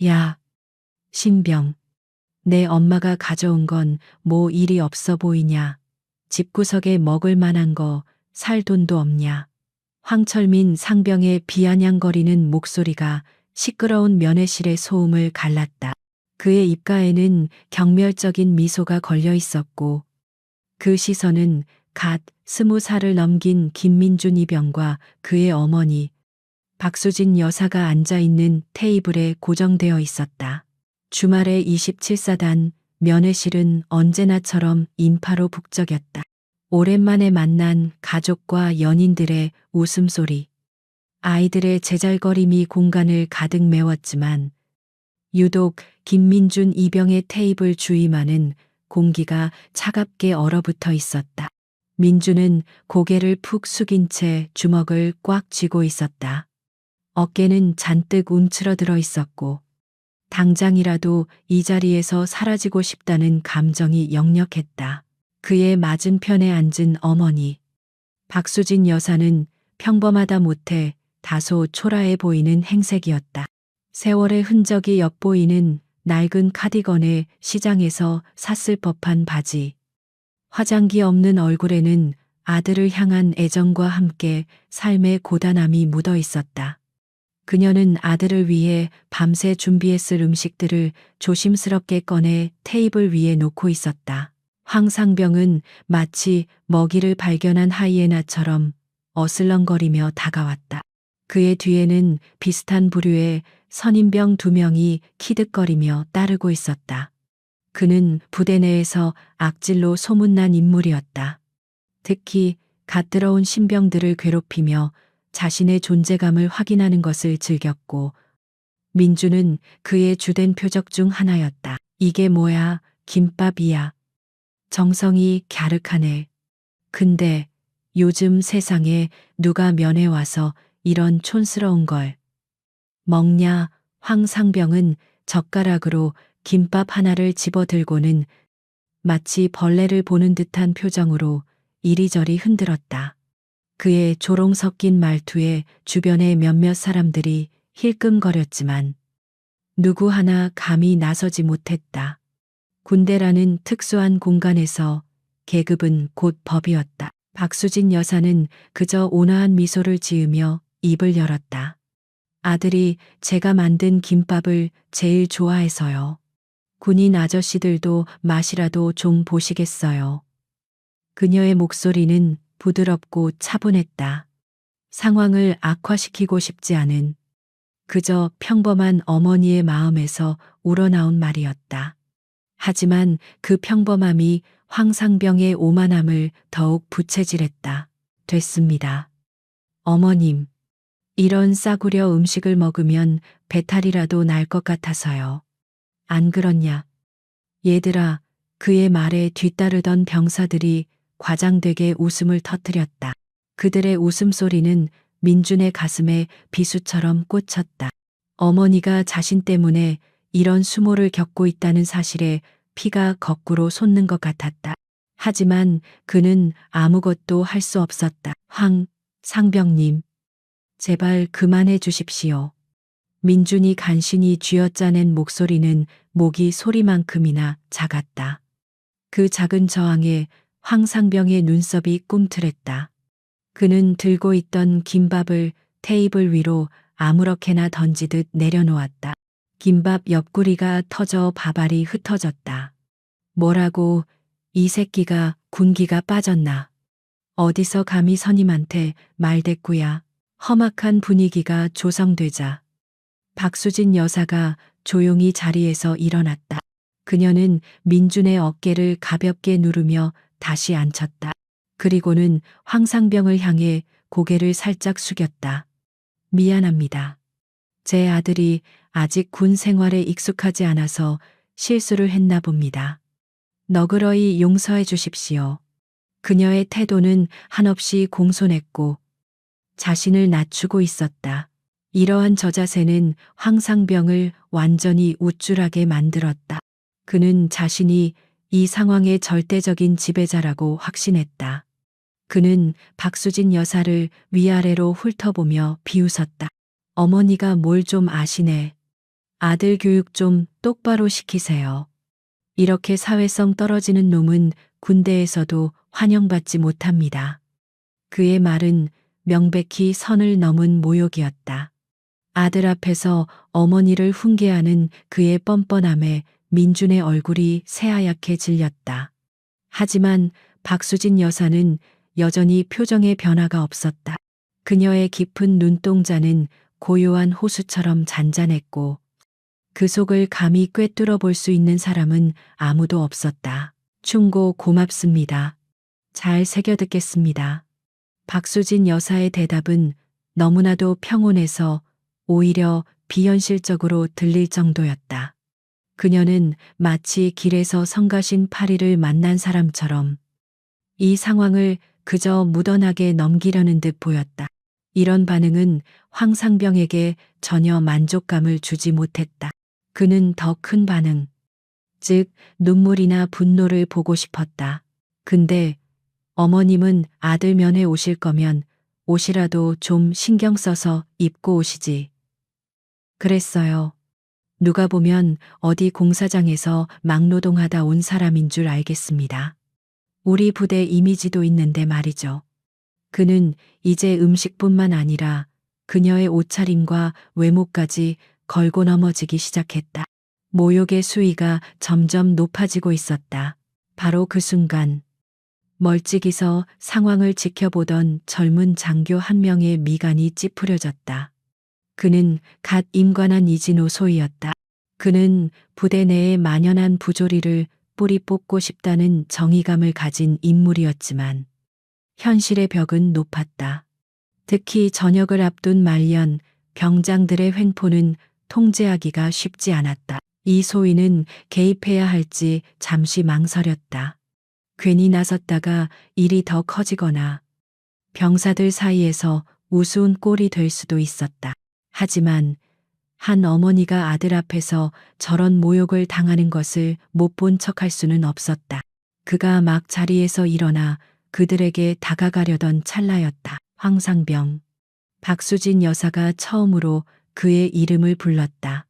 야, 신병. 내 엄마가 가져온 건 뭐 일이 없어 보이냐. 집구석에 먹을 만한 거 살 돈도 없냐. 황철민 상병의 비아냥거리는 목소리가 시끄러운 면회실의 소음을 갈랐다. 그의 입가에는 경멸적인 미소가 걸려 있었고 그 시선은 갓 20살을 넘긴 김민준 이병과 그의 어머니 박수진 여사가 앉아 있는 테이블에 고정되어 있었다. 주말에 27사단 면회실은 언제나처럼 인파로 북적였다. 오랜만에 만난 가족과 연인들의 웃음소리, 아이들의 제잘거림이 공간을 가득 메웠지만 유독 김민준 이병의 테이블 주위만은 공기가 차갑게 얼어붙어 있었다. 민준은 고개를 푹 숙인 채 주먹을 꽉 쥐고 있었다. 어깨는 잔뜩 움츠러들어 있었고 당장이라도 이 자리에서 사라지고 싶다는 감정이 역력했다. 그의 맞은편에 앉은 어머니 박수진 여사는 평범하다 못해 다소 초라해 보이는 행색이었다. 세월의 흔적이 엿보이는 낡은 카디건에 시장에서 샀을 법한 바지, 화장기 없는 얼굴에는 아들을 향한 애정과 함께 삶의 고단함이 묻어 있었다. 그녀는 아들을 위해 밤새 준비했을 음식들을 조심스럽게 꺼내 테이블 위에 놓고 있었다. 황상병은 마치 먹이를 발견한 하이에나처럼 어슬렁거리며 다가왔다. 그의 뒤에는 비슷한 부류의 선임병 2명이 키득거리며 따르고 있었다. 그는 부대 내에서 악질로 소문난 인물이었다. 특히 갓 들어온 신병들을 괴롭히며 자신의 존재감을 확인하는 것을 즐겼고 민주는 그의 주된 표적 중 하나였다. 이게 뭐야, 김밥이야. 정성이 갸륵하네. 근데 요즘 세상에 누가 면회 와서 이런 촌스러운 걸 먹냐. 황상병은 젓가락으로 김밥 하나를 집어들고는 마치 벌레를 보는 듯한 표정으로 이리저리 흔들었다. 그의 조롱 섞인 말투에 주변의 몇몇 사람들이 힐끔거렸지만 누구 하나 감히 나서지 못했다. 군대라는 특수한 공간에서 계급은 곧 법이었다. 박수진 여사는 그저 온화한 미소를 지으며 입을 열었다. 아들이 제가 만든 김밥을 제일 좋아해서요. 군인 아저씨들도 맛이라도 좀 보시겠어요. 그녀의 목소리는 부드럽고 차분했다. 상황을 악화시키고 싶지 않은 그저 평범한 어머니의 마음에서 우러나온 말이었다. 하지만 그 평범함이 황상병의 오만함을 더욱 부채질했다. 됐습니다. 어머님, 이런 싸구려 음식을 먹으면 배탈이라도 날 것 같아서요. 안 그렇냐? 얘들아, 그의 말에 뒤따르던 병사들이 과장되게 웃음을 터뜨렸다. 그들의 웃음소리는 민준의 가슴에 비수처럼 꽂혔다. 어머니가 자신 때문에 이런 수모를 겪고 있다는 사실에 피가 거꾸로 솟는 것 같았다. 하지만 그는 아무것도 할 수 없었다. 상병님, 제발 그만해 주십시오. 민준이 간신히 쥐어짜낸 목소리는 모기 소리만큼이나 작았다. 그 작은 저항에 황상병의 눈썹이 꿈틀했다. 그는 들고 있던 김밥을 테이블 위로 아무렇게나 던지듯 내려놓았다. 김밥 옆구리가 터져 밥알이 흩어졌다. 뭐라고, 이 새끼가 군기가 빠졌나. 어디서 감히 선임한테 말대꾸야. 험악한 분위기가 조성되자 박수진 여사가 조용히 자리에서 일어났다. 그녀는 민준의 어깨를 가볍게 누르며 다시 앉혔다. 그리고는 황상병을 향해 고개를 살짝 숙였다. 미안합니다. 제 아들이 아직 군 생활에 익숙하지 않아서 실수를 했나 봅니다. 너그러이 용서해 주십시오. 그녀의 태도는 한없이 공손했고 자신을 낮추고 있었다. 이러한 저자세는 황상병을 완전히 우쭐하게 만들었다. 그는 자신이 이 상황의 절대적인 지배자라고 확신했다. 그는 박수진 여사를 위아래로 훑어보며 비웃었다. 어머니가 뭘 좀 아시네. 아들 교육 좀 똑바로 시키세요. 이렇게 사회성 떨어지는 놈은 군대에서도 환영받지 못합니다. 그의 말은 명백히 선을 넘은 모욕이었다. 아들 앞에서 어머니를 훈계하는 그의 뻔뻔함에 민준의 얼굴이 새하얗게 질렸다. 하지만 박수진 여사는 여전히 표정에 변화가 없었다. 그녀의 깊은 눈동자는 고요한 호수처럼 잔잔했고 그 속을 감히 꿰뚫어 볼 수 있는 사람은 아무도 없었다. 충고 고맙습니다. 잘 새겨 듣겠습니다. 박수진 여사의 대답은 너무나도 평온해서 오히려 비현실적으로 들릴 정도였다. 그녀는 마치 길에서 성가신 파리를 만난 사람처럼 이 상황을 그저 무던하게 넘기려는 듯 보였다. 이런 반응은 황상병에게 전혀 만족감을 주지 못했다. 그는 더 큰 반응, 즉 눈물이나 분노를 보고 싶었다. 근데 어머님은 아들 면회 오실 거면 옷이라도 좀 신경 써서 입고 오시지. 그랬어요. 누가 보면 어디 공사장에서 막노동하다 온 사람인 줄 알겠습니다. 우리 부대 이미지도 있는데 말이죠. 그는 이제 음식뿐만 아니라 그녀의 옷차림과 외모까지 걸고 넘어지기 시작했다. 모욕의 수위가 점점 높아지고 있었다. 바로 그 순간 멀찍이서 상황을 지켜보던 젊은 장교 한 명의 미간이 찌푸려졌다. 그는 갓 임관한 이진호 소위였다. 그는 부대 내에 만연한 부조리를 뿌리 뽑고 싶다는 정의감을 가진 인물이었지만 현실의 벽은 높았다. 특히 전역을 앞둔 말년 병장들의 횡포는 통제하기가 쉽지 않았다. 이 소위는 개입해야 할지 잠시 망설였다. 괜히 나섰다가 일이 더 커지거나 병사들 사이에서 우스운 꼴이 될 수도 있었다. 하지만 한 어머니가 아들 앞에서 저런 모욕을 당하는 것을 못 본 척할 수는 없었다. 그가 막 자리에서 일어나 그들에게 다가가려던 찰나였다. 황상병. 박수진 여사가 처음으로 그의 이름을 불렀다.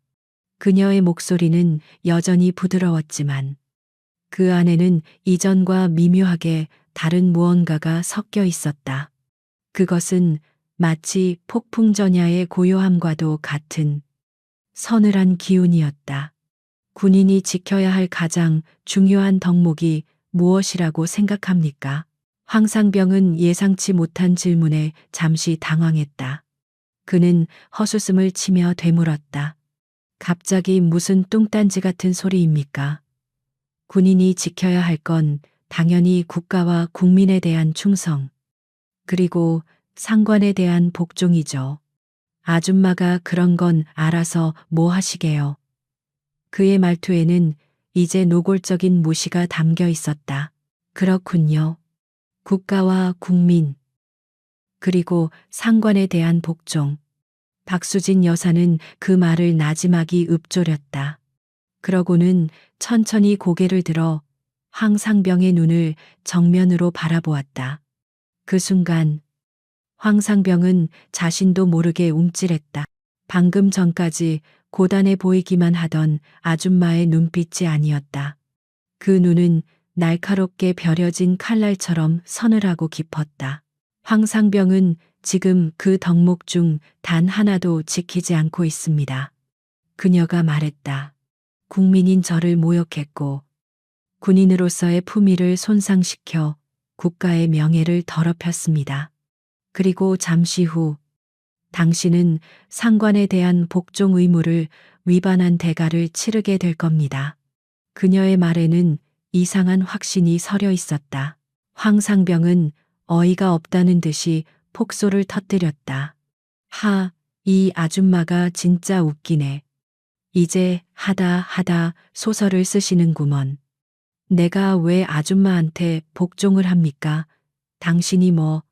그녀의 목소리는 여전히 부드러웠지만 그 안에는 이전과 미묘하게 다른 무언가가 섞여 있었다. 그것은 마치 폭풍전야의 고요함과도 같은 서늘한 기운이었다. 군인이 지켜야 할 가장 중요한 덕목이 무엇이라고 생각합니까? 황상병은 예상치 못한 질문에 잠시 당황했다. 그는 헛웃음을 치며 되물었다. 갑자기 무슨 뚱딴지 같은 소리입니까? 군인이 지켜야 할 건 당연히 국가와 국민에 대한 충성, 그리고 상관에 대한 복종이죠. 아줌마가 그런 건 알아서 뭐 하시게요. 그의 말투에는 이제 노골적인 무시가 담겨 있었다. 그렇군요. 국가와 국민, 그리고 상관에 대한 복종. 박수진 여사는 그 말을 나지막이 읊조렸다. 그러고는 천천히 고개를 들어 황상병의 눈을 정면으로 바라보았다. 그 순간 황상병은 자신도 모르게 움찔했다. 방금 전까지 고단해 보이기만 하던 아줌마의 눈빛이 아니었다. 그 눈은 날카롭게 벼려진 칼날처럼 서늘하고 깊었다. 황상병은 지금 그 덕목 중 단 하나도 지키지 않고 있습니다. 그녀가 말했다. 국민인 저를 모욕했고 군인으로서의 품위를 손상시켜 국가의 명예를 더럽혔습니다. 그리고 잠시 후 당신은 상관에 대한 복종 의무를 위반한 대가를 치르게 될 겁니다. 그녀의 말에는 이상한 확신이 서려 있었다. 황상병은 어이가 없다는 듯이 폭소를 터뜨렸다. 이 아줌마가 진짜 웃기네. 이제 하다 소설을 쓰시는구먼. 내가 왜 아줌마한테 복종을 합니까? 당신이 뭐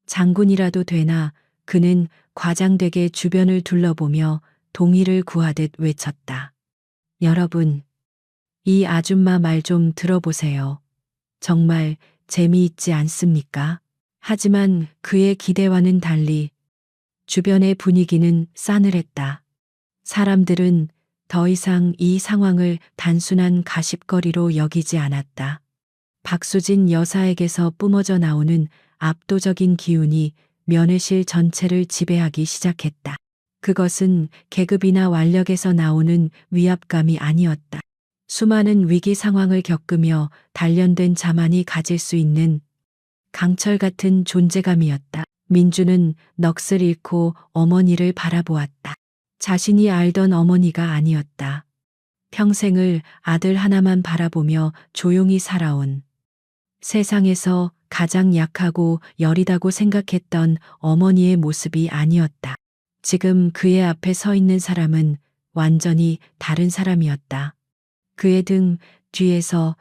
장군이라도 되나. 그는 과장되게 주변을 둘러보며 동의를 구하듯 외쳤다. 여러분, 이 아줌마 말 좀 들어보세요. 정말 재미있지 않습니까? 하지만 그의 기대와는 달리 주변의 분위기는 싸늘했다. 사람들은 더 이상 이 상황을 단순한 가십거리로 여기지 않았다. 박수진 여사에게서 뿜어져 나오는 압도적인 기운이 면회실 전체를 지배하기 시작했다. 그것은 계급이나 완력에서 나오는 위압감이 아니었다. 수많은 위기 상황을 겪으며 단련된 자만이 가질 수 있는 강철 같은 존재감이었다. 민주는 넋을 잃고 어머니를 바라보았다. 자신이 알던 어머니가 아니었다. 평생을 아들 하나만 바라보며 조용히 살아온, 세상에서 가장 약하고 여리다고 생각했던 어머니의 모습이 아니었다. 지금 그의 앞에 서 있는 사람은 완전히 다른 사람이었다. 그의 등 뒤에서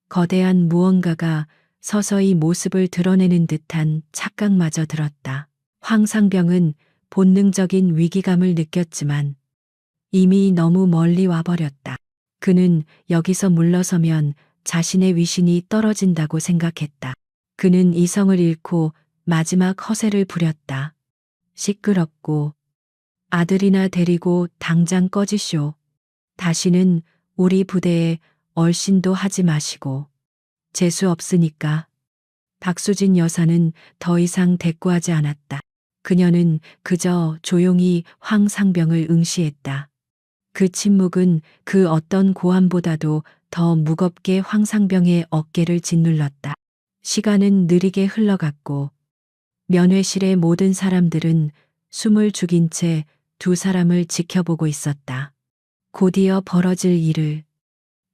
거대한 무언가가 서서히 모습을 드러내는 듯한 착각마저 들었다. 황상병은 본능적인 위기감을 느꼈지만 이미 너무 멀리 와버렸다. 그는 여기서 물러서면 자신의 위신이 떨어진다고 생각했다. 그는 이성을 잃고 마지막 허세를 부렸다. 시끄럽고, 아들이나 데리고 당장 꺼지쇼. 다시는 우리 부대에 얼씬도 하지 마시고. 재수 없으니까. 박수진 여사는 더 이상 대꾸하지 않았다. 그녀는 그저 조용히 황상병을 응시했다. 그 침묵은 그 어떤 고함보다도 더 무겁게 황상병의 어깨를 짓눌렀다. 시간은 느리게 흘러갔고 면회실의 모든 사람들은 숨을 죽인 채 두 사람을 지켜보고 있었다. 곧이어 벌어질 일을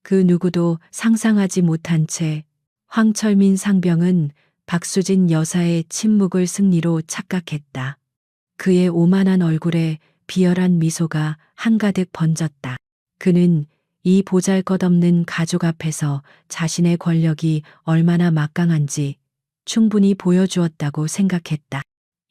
그 누구도 상상하지 못한 채 황철민 상병은 박수진 여사의 침묵을 승리로 착각했다. 그의 오만한 얼굴에 비열한 미소가 한가득 번졌다. 그는 이 보잘것없는 가족 앞에서 자신의 권력이 얼마나 막강한지 충분히 보여주었다고 생각했다.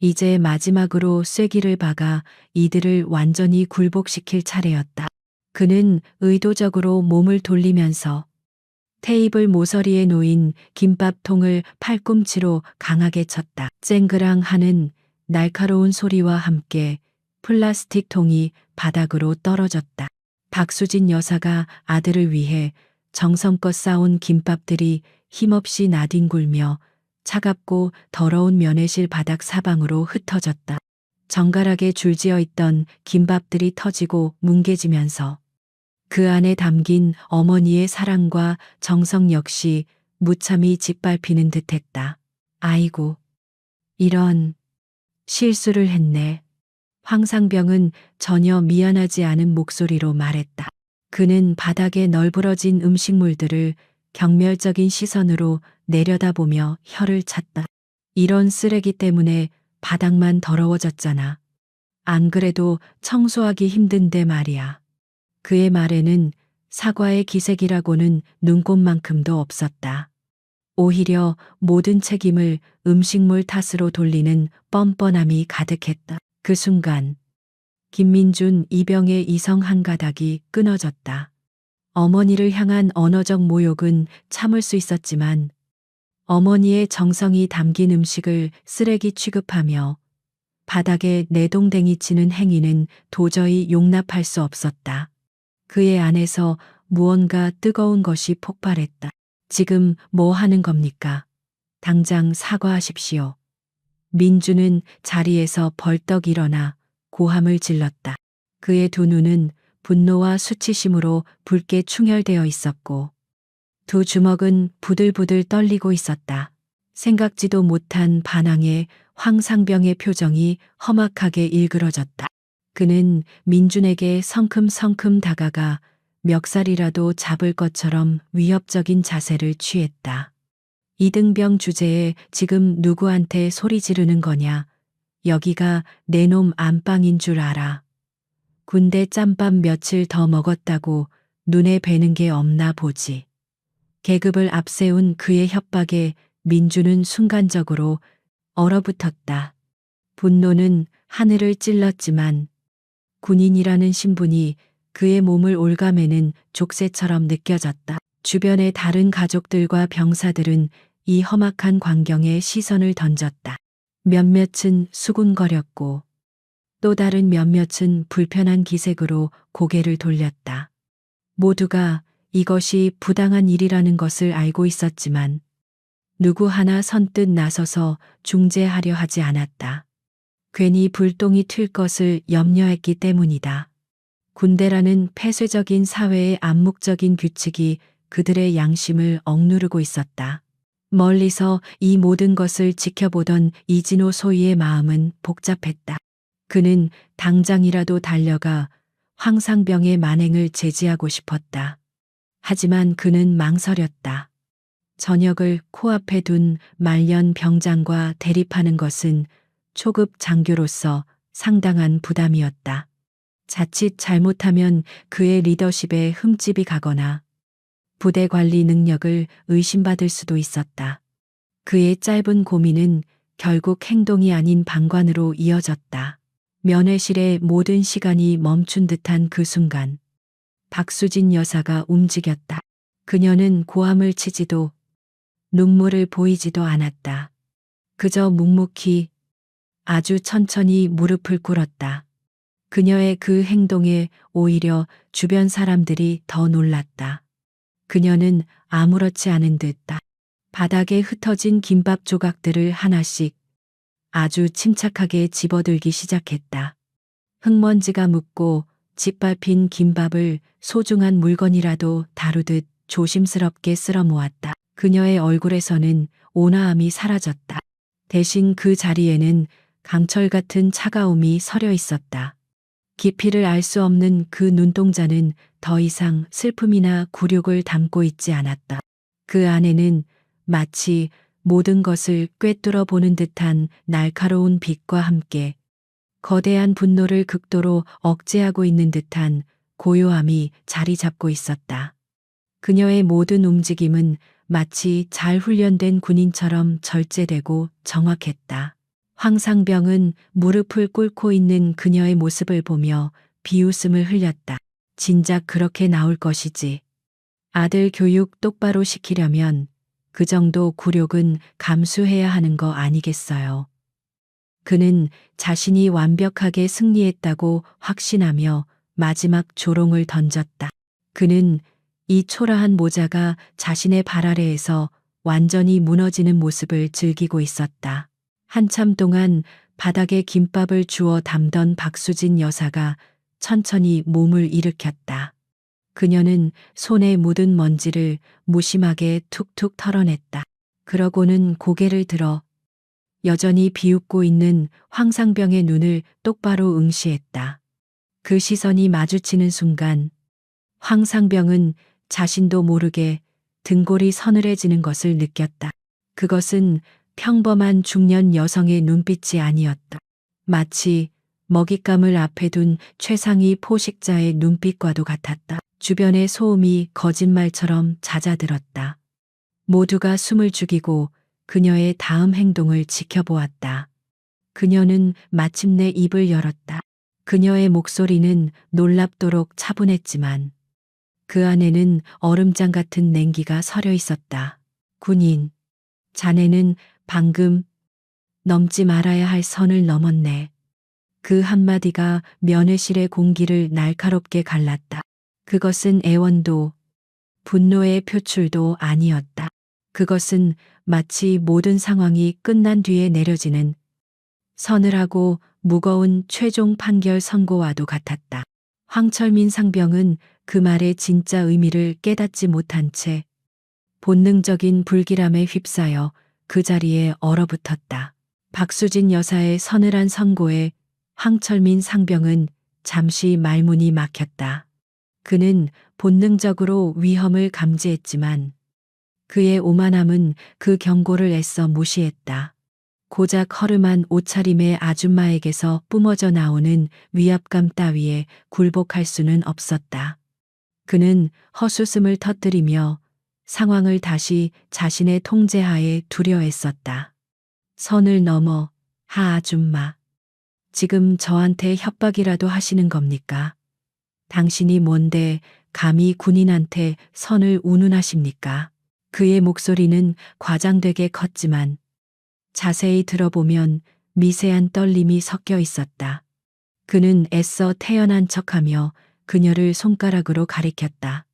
이제 마지막으로 쐐기를 박아 이들을 완전히 굴복시킬 차례였다. 그는 의도적으로 몸을 돌리면서 테이블 모서리에 놓인 김밥통을 팔꿈치로 강하게 쳤다. 쨍그랑 하는 날카로운 소리와 함께 플라스틱 통이 바닥으로 떨어졌다. 박수진 여사가 아들을 위해 정성껏 싸온 김밥들이 힘없이 나뒹굴며 차갑고 더러운 면회실 바닥 사방으로 흩어졌다. 정갈하게 줄지어 있던 김밥들이 터지고 뭉개지면서 그 안에 담긴 어머니의 사랑과 정성 역시 무참히 짓밟히는 듯했다. 아이고, 이런 실수를 했네. 황상병은 전혀 미안하지 않은 목소리로 말했다. 그는 바닥에 널브러진 음식물들을 경멸적인 시선으로 내려다보며 혀를 찼다. 이런 쓰레기 때문에 바닥만 더러워졌잖아. 안 그래도 청소하기 힘든데 말이야. 그의 말에는 사과의 기색이라고는 눈꼽만큼도 없었다. 오히려 모든 책임을 음식물 탓으로 돌리는 뻔뻔함이 가득했다. 그 순간 김민준 이병의 이성 한 가닥이 끊어졌다. 어머니를 향한 언어적 모욕은 참을 수 있었지만 어머니의 정성이 담긴 음식을 쓰레기 취급하며 바닥에 내동댕이 치는 행위는 도저히 용납할 수 없었다. 그의 안에서 무언가 뜨거운 것이 폭발했다. 지금 뭐 하는 겁니까? 당장 사과하십시오. 민주는 자리에서 벌떡 일어나 고함을 질렀다. 그의 두 눈은 분노와 수치심으로 붉게 충혈되어 있었고 두 주먹은 부들부들 떨리고 있었다. 생각지도 못한 반항에 황상병의 표정이 험악하게 일그러졌다. 그는 민준에게 성큼성큼 다가가 멱살이라도 잡을 것처럼 위협적인 자세를 취했다. 이등병 주제에 지금 누구한테 소리 지르는 거냐? 여기가 내 놈 안방인 줄 알아. 군대 짬밥 며칠 더 먹었다고 눈에 뵈는 게 없나 보지. 계급을 앞세운 그의 협박에 민주는 순간적으로 얼어붙었다. 분노는 하늘을 찔렀지만 군인이라는 신분이 그의 몸을 올가매는 족쇄처럼 느껴졌다. 주변의 다른 가족들과 병사들은 이 험악한 광경에 시선을 던졌다. 몇몇은 수군거렸고 또 다른 몇몇은 불편한 기색으로 고개를 돌렸다. 모두가 이것이 부당한 일이라는 것을 알고 있었지만 누구 하나 선뜻 나서서 중재하려 하지 않았다. 괜히 불똥이 튈 것을 염려했기 때문이다. 군대라는 폐쇄적인 사회의 암묵적인 규칙이 그들의 양심을 억누르고 있었다. 멀리서 이 모든 것을 지켜보던 이진호 소위의 마음은 복잡했다. 그는 당장이라도 달려가 황상병의 만행을 제지하고 싶었다. 하지만 그는 망설였다. 전역을 코앞에 둔 말년 병장과 대립하는 것은 초급 장교로서 상당한 부담이었다. 자칫 잘못하면 그의 리더십에 흠집이 가거나 부대 관리 능력을 의심받을 수도 있었다. 그의 짧은 고민은 결국 행동이 아닌 방관으로 이어졌다. 면회실의 모든 시간이 멈춘 듯한 그 순간 박수진 여사가 움직였다. 그녀는 고함을 치지도 눈물을 보이지도 않았다. 그저 묵묵히 아주 천천히 무릎을 꿇었다. 그녀의 그 행동에 오히려 주변 사람들이 더 놀랐다. 그녀는 아무렇지 않은 듯 바닥에 흩어진 김밥 조각들을 하나씩 아주 침착하게 집어들기 시작했다. 흙먼지가 묻고 짓밟힌 김밥을 소중한 물건이라도 다루듯 조심스럽게 쓸어 모았다. 그녀의 얼굴에서는 온화함이 사라졌다. 대신 그 자리에는 강철 같은 차가움이 서려 있었다. 깊이를 알 수 없는 그 눈동자는 더 이상 슬픔이나 굴욕을 담고 있지 않았다. 그 안에는 마치 모든 것을 꿰뚫어 보는 듯한 날카로운 빛과 함께 거대한 분노를 극도로 억제하고 있는 듯한 고요함이 자리 잡고 있었다. 그녀의 모든 움직임은 마치 잘 훈련된 군인처럼 절제되고 정확했다. 황상병은 무릎을 꿇고 있는 그녀의 모습을 보며 비웃음을 흘렸다. 진작 그렇게 나올 것이지. 아들 교육 똑바로 시키려면 그 정도 굴욕은 감수해야 하는 거 아니겠어요. 그는 자신이 완벽하게 승리했다고 확신하며 마지막 조롱을 던졌다. 그는 이 초라한 모자가 자신의 발 아래에서 완전히 무너지는 모습을 즐기고 있었다. 한참 동안 바닥에 김밥을 주워 담던 박수진 여사가 천천히 몸을 일으켰다. 그녀는 손에 묻은 먼지를 무심하게 툭툭 털어냈다. 그러고는 고개를 들어 여전히 비웃고 있는 황상병의 눈을 똑바로 응시했다. 그 시선이 마주치는 순간 황상병은 자신도 모르게 등골이 서늘해지는 것을 느꼈다. 그것은 평범한 중년 여성의 눈빛이 아니었다. 마치 먹잇감을 앞에 둔 최상위 포식자의 눈빛과도 같았다. 주변의 소음이 거짓말처럼 잦아들었다. 모두가 숨을 죽이고 그녀의 다음 행동을 지켜보았다. 그녀는 마침내 입을 열었다. 그녀의 목소리는 놀랍도록 차분했지만 그 안에는 얼음장 같은 냉기가 서려 있었다. 군인, 자네는 방금 넘지 말아야 할 선을 넘었네. 그 한마디가 면회실의 공기를 날카롭게 갈랐다. 그것은 애원도, 분노의 표출도 아니었다. 그것은 마치 모든 상황이 끝난 뒤에 내려지는 서늘하고 무거운 최종 판결 선고와도 같았다. 황철민 상병은 그 말의 진짜 의미를 깨닫지 못한 채 본능적인 불길함에 휩싸여 그 자리에 얼어붙었다. 박수진 여사의 서늘한 선고에 황철민 상병은 잠시 말문이 막혔다. 그는 본능적으로 위험을 감지했지만 그의 오만함은 그 경고를 애써 무시했다. 고작 허름한 옷차림의 아줌마에게서 뿜어져 나오는 위압감 따위에 굴복할 수는 없었다. 그는 헛웃음을 터뜨리며 상황을 다시 자신의 통제하에 두려 했었다. 선을 넘어, 하 아줌마. 지금 저한테 협박이라도 하시는 겁니까? 당신이 뭔데 감히 군인한테 선을 운운하십니까? 그의 목소리는 과장되게 컸지만 자세히 들어보면 미세한 떨림이 섞여 있었다. 그는 애써 태연한 척하며 그녀를 손가락으로 가리켰다.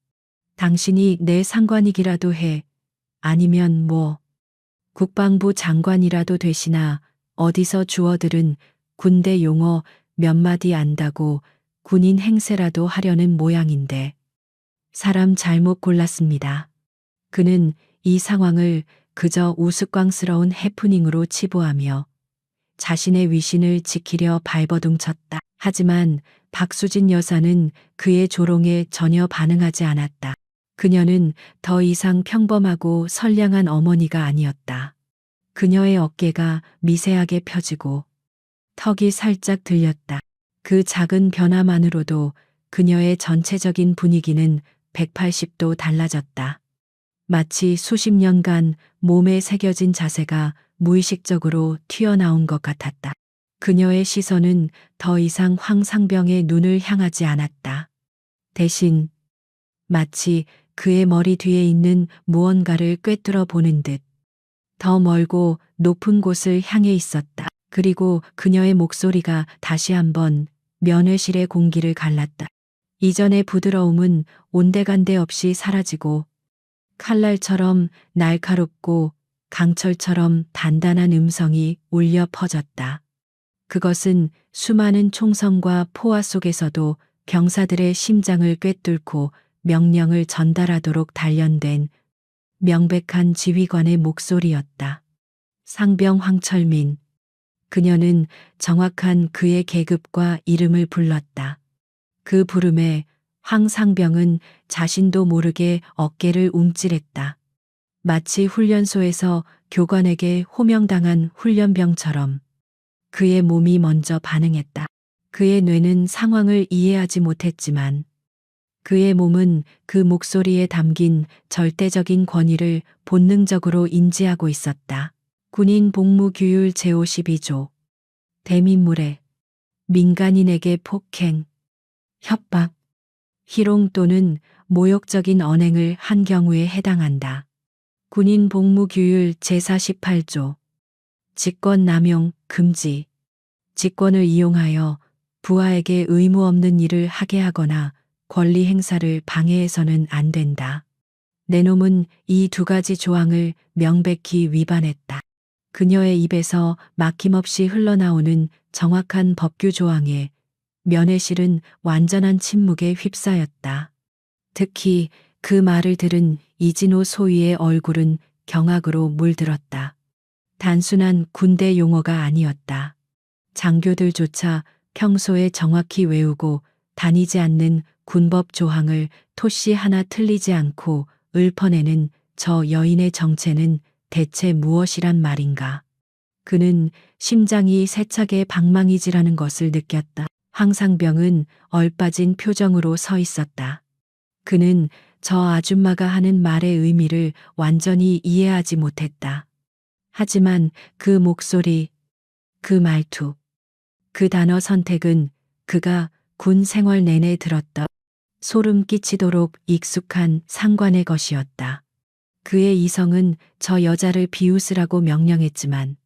당신이 내 상관이기라도 해. 아니면 뭐 국방부 장관이라도 되시나 어디서 주워들은 군대 용어 몇 마디 안다고 군인 행세라도 하려는 모양인데 사람 잘못 골랐습니다. 그는 이 상황을 그저 우스꽝스러운 해프닝으로 치부하며 자신의 위신을 지키려 발버둥쳤다. 하지만 박수진 여사는 그의 조롱에 전혀 반응하지 않았다. 그녀는 더 이상 평범하고 선량한 어머니가 아니었다. 그녀의 어깨가 미세하게 펴지고 턱이 살짝 들렸다. 그 작은 변화만으로도 그녀의 전체적인 분위기는 180도 달라졌다. 마치 수십 년간 몸에 새겨진 자세가 무의식적으로 튀어나온 것 같았다. 그녀의 시선은 더 이상 황상병의 눈을 향하지 않았다. 대신 마치 그의 머리 뒤에 있는 무언가를 꿰뚫어 보는 듯 더 멀고 높은 곳을 향해 있었다. 그리고 그녀의 목소리가 다시 한번 면회실의 공기를 갈랐다. 이전의 부드러움은 온데간데 없이 사라지고 칼날처럼 날카롭고 강철처럼 단단한 음성이 울려 퍼졌다. 그것은 수많은 총성과 포화 속에서도 병사들의 심장을 꿰뚫고 명령을 전달하도록 단련된 명백한 지휘관의 목소리였다. 상병 황철민. 그녀는 정확한 그의 계급과 이름을 불렀다. 그 부름에 황상병은 자신도 모르게 어깨를 움찔했다. 마치 훈련소에서 교관에게 호명당한 훈련병처럼 그의 몸이 먼저 반응했다. 그의 뇌는 상황을 이해하지 못했지만 그의 몸은 그 목소리에 담긴 절대적인 권위를 본능적으로 인지하고 있었다. 군인 복무 규율 제52조. 대민물에 민간인에게 폭행, 협박, 희롱 또는 모욕적인 언행을 한 경우에 해당한다. 군인 복무 규율 제48조. 직권 남용 금지. 직권을 이용하여 부하에게 의무 없는 일을 하게 하거나 권리 행사를 방해해서는 안 된다. 내 놈은 이 두 가지 조항을 명백히 위반했다. 그녀의 입에서 막힘없이 흘러나오는 정확한 법규 조항에 면회실은 완전한 침묵에 휩싸였다. 특히 그 말을 들은 이진호 소위의 얼굴은 경악으로 물들었다. 단순한 군대 용어가 아니었다. 장교들조차 평소에 정확히 외우고 다니지 않는 군법 조항을 토씨 하나 틀리지 않고 읊어내는 저 여인의 정체는 대체 무엇이란 말인가. 그는 심장이 세차게 방망이질하는 것을 느꼈다. 황상병은 얼빠진 표정으로 서 있었다. 그는 저 아줌마가 하는 말의 의미를 완전히 이해하지 못했다. 하지만 그 목소리, 그 말투, 그 단어 선택은 그가 군 생활 내내 들었던 소름 끼치도록 익숙한 상관의 것이었다. 그의 이성은 저 여자를 비웃으라고 명령했지만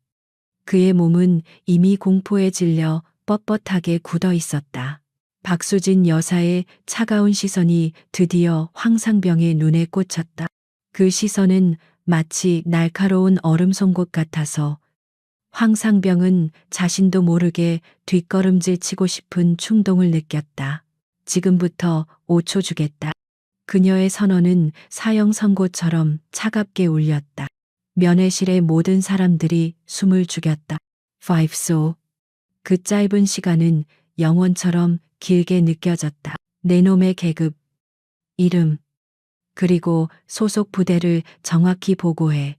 그의 몸은 이미 공포에 질려 뻣뻣하게 굳어 있었다. 박수진 여사의 차가운 시선이 드디어 황상병의 눈에 꽂혔다. 그 시선은 마치 날카로운 얼음 송곳 같아서 황상병은 자신도 모르게 뒷걸음질 치고 싶은 충동을 느꼈다. 지금부터 5초 주겠다. 그녀의 선언은 사형 선고처럼 차갑게 울렸다. 면회실의 모든 사람들이 숨을 죽였다. 5소. 그 짧은 시간은 영원처럼 길게 느껴졌다. 내 놈의 계급, 이름, 그리고 소속 부대를 정확히 보고해.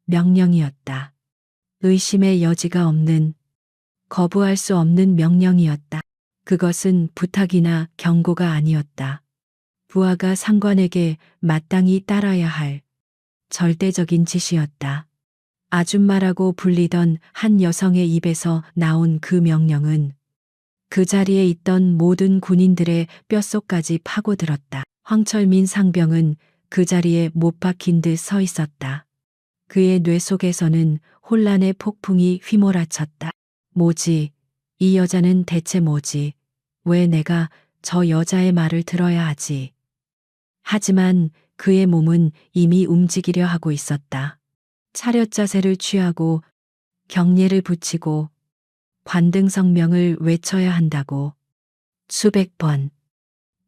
명령이었다. 의심의 여지가 없는, 거부할 수 없는 명령이었다. 그것은 부탁이나 경고가 아니었다. 부하가 상관에게 마땅히 따라야 할 절대적인 지시였다. 아줌마라고 불리던 한 여성의 입에서 나온 그 명령은 그 자리에 있던 모든 군인들의 뼛속까지 파고들었다. 황철민 상병은 그 자리에 못 박힌 듯 서 있었다. 그의 뇌 속에서는 혼란의 폭풍이 휘몰아쳤다. 뭐지? 이 여자는 대체 뭐지? 왜 내가 저 여자의 말을 들어야 하지? 하지만 그의 몸은 이미 움직이려 하고 있었다. 차렷 자세를 취하고 경례를 붙이고 관등성명을 외쳐야 한다고 수백 번,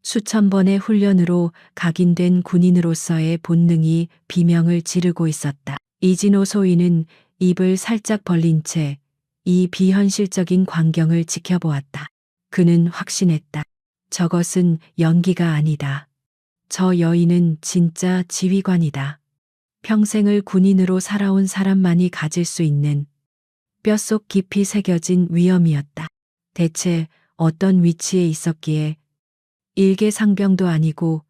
수천 번의 훈련으로 각인된 군인으로서의 본능이 비명을 지르고 있었다. 이진호 소위는 입을 살짝 벌린 채 이 비현실적인 광경을 지켜보았다. 그는 확신했다. 저것은 연기가 아니다. 저 여인은 진짜 지휘관이다. 평생을 군인으로 살아온 사람만이 가질 수 있는 뼛속 깊이 새겨진 위엄이었다. 대체 어떤 위치에 있었기에 일개 상병도 아니고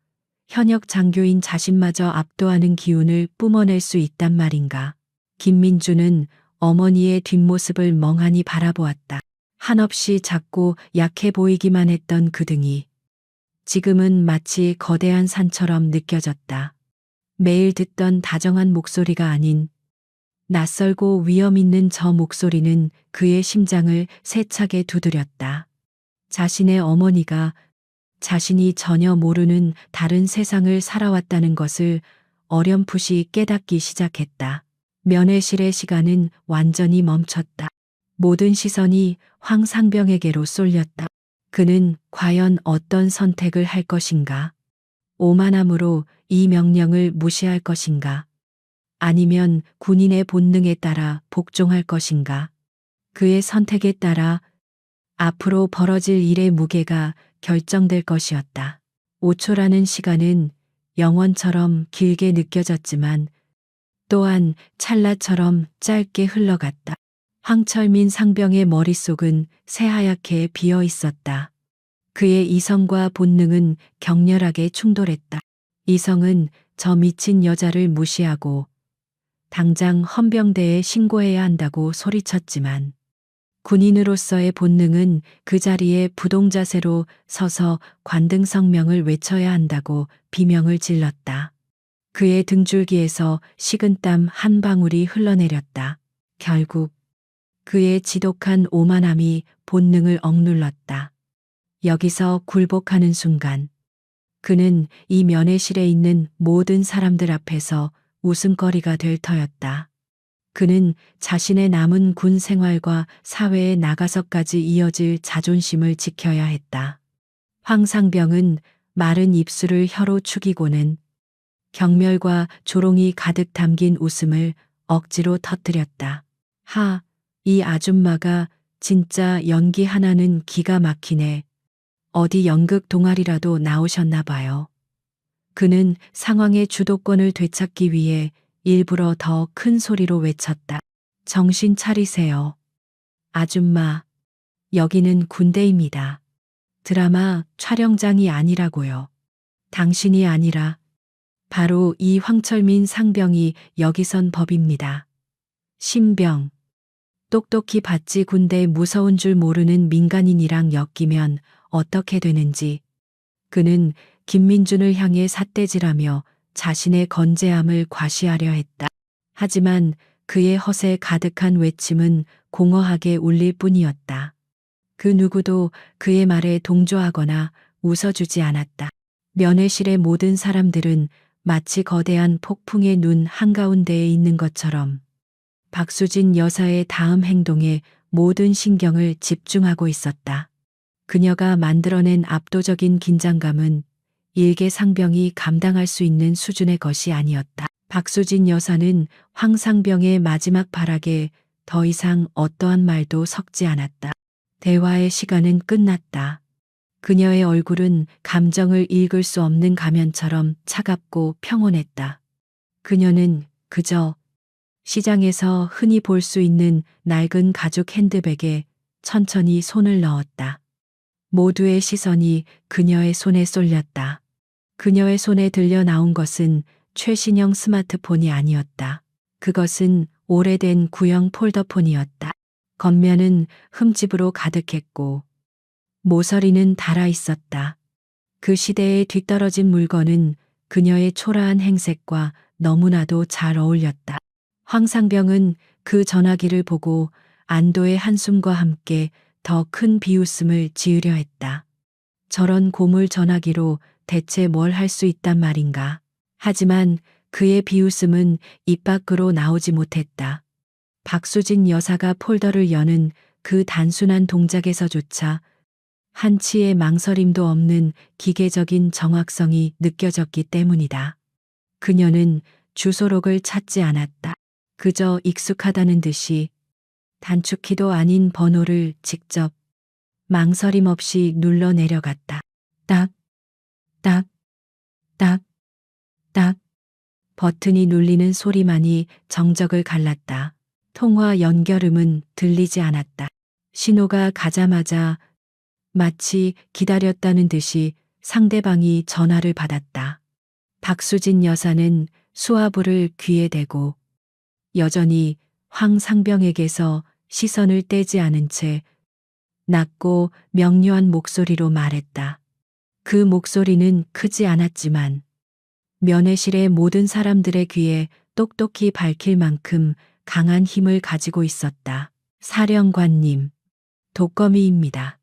현역 장교인 자신마저 압도하는 기운을 뿜어낼 수 있단 말인가. 김민주는 어머니의 뒷모습을 멍하니 바라보았다. 한없이 작고 약해 보이기만 했던 그 등이 지금은 마치 거대한 산처럼 느껴졌다. 매일 듣던 다정한 목소리가 아닌 낯설고 위험 있는 저 목소리는 그의 심장을 세차게 두드렸다. 자신의 어머니가 자신이 전혀 모르는 다른 세상을 살아왔다는 것을 어렴풋이 깨닫기 시작했다. 면회실의 시간은 완전히 멈췄다. 모든 시선이 황상병에게로 쏠렸다. 그는 과연 어떤 선택을 할 것인가? 오만함으로 이 명령을 무시할 것인가? 아니면 군인의 본능에 따라 복종할 것인가? 그의 선택에 따라 앞으로 벌어질 일의 무게가 결정될 것이었다. 5초라는 시간은 영원처럼 길게 느껴졌지만 또한 찰나처럼 짧게 흘러갔다. 황철민 상병의 머릿속은 새하얗게 비어 있었다. 그의 이성과 본능은 격렬하게 충돌했다. 이성은 저 미친 여자를 무시하고 당장 헌병대에 신고해야 한다고 소리쳤지만 군인으로서의 본능은 그 자리에 부동자세로 서서 관등성명을 외쳐야 한다고 비명을 질렀다. 그의 등줄기에서 식은땀 한 방울이 흘러내렸다. 결국 그의 지독한 오만함이 본능을 억눌렀다. 여기서 굴복하는 순간 그는 이 면회실에 있는 모든 사람들 앞에서 웃음거리가 될 터였다. 그는 자신의 남은 군 생활과 사회에 나가서까지 이어질 자존심을 지켜야 했다. 황상병은 마른 입술을 혀로 축이고는 경멸과 조롱이 가득 담긴 웃음을 억지로 터뜨렸다. 하, 이 아줌마가 진짜 연기 하나는 기가 막히네. 어디 연극 동아리라도 나오셨나 봐요. 그는 상황의 주도권을 되찾기 위해 일부러 더 큰 소리로 외쳤다. 정신 차리세요. 아줌마, 여기는 군대입니다. 드라마 촬영장이 아니라고요. 당신이 아니라 바로 이 황철민 상병이 여기선 법입니다. 신병, 똑똑히 봤지 군대 무서운 줄 모르는 민간인이랑 엮이면 어떻게 되는지. 그는 김민준을 향해 삿대질하며 자신의 건재함을 과시하려 했다. 하지만 그의 헛에 가득한 외침은 공허하게 울릴 뿐이었다. 그 누구도 그의 말에 동조하거나 웃어주지 않았다. 면회실의 모든 사람들은 마치 거대한 폭풍의 눈 한가운데에 있는 것처럼 박수진 여사의 다음 행동에 모든 신경을 집중하고 있었다. 그녀가 만들어낸 압도적인 긴장감은 일개 상병이 감당할 수 있는 수준의 것이 아니었다. 박수진 여사는 황상병의 마지막 발악에 더 이상 어떠한 말도 섞지 않았다. 대화의 시간은 끝났다. 그녀의 얼굴은 감정을 읽을 수 없는 가면처럼 차갑고 평온했다. 그녀는 그저 시장에서 흔히 볼 수 있는 낡은 가죽 핸드백에 천천히 손을 넣었다. 모두의 시선이 그녀의 손에 쏠렸다. 그녀의 손에 들려 나온 것은 최신형 스마트폰이 아니었다. 그것은 오래된 구형 폴더폰이었다. 겉면은 흠집으로 가득했고 모서리는 닳아 있었다. 그 시대에 뒤떨어진 물건은 그녀의 초라한 행색과 너무나도 잘 어울렸다. 황상병은 그 전화기를 보고 안도의 한숨과 함께 더 큰 비웃음을 지으려 했다. 저런 고물 전화기로 대체 뭘 할 수 있단 말인가. 하지만 그의 비웃음은 입 밖으로 나오지 못했다. 박수진 여사가 폴더를 여는 그 단순한 동작에서조차 한치의 망설임도 없는 기계적인 정확성이 느껴졌기 때문이다. 그녀는 주소록을 찾지 않았다. 그저 익숙하다는 듯이 단축키도 아닌 번호를 직접 망설임 없이 눌러 내려갔다. 딱, 딱, 딱, 딱. 버튼이 눌리는 소리만이 정적을 갈랐다. 통화 연결음은 들리지 않았다. 신호가 가자마자 마치 기다렸다는 듯이 상대방이 전화를 받았다. 박수진 여사는 수화부를 귀에 대고 여전히 황상병에게서 시선을 떼지 않은 채 낮고 명료한 목소리로 말했다. 그 목소리는 크지 않았지만 면회실의 모든 사람들의 귀에 똑똑히 밝힐 만큼 강한 힘을 가지고 있었다. 사령관님, 독거미입니다.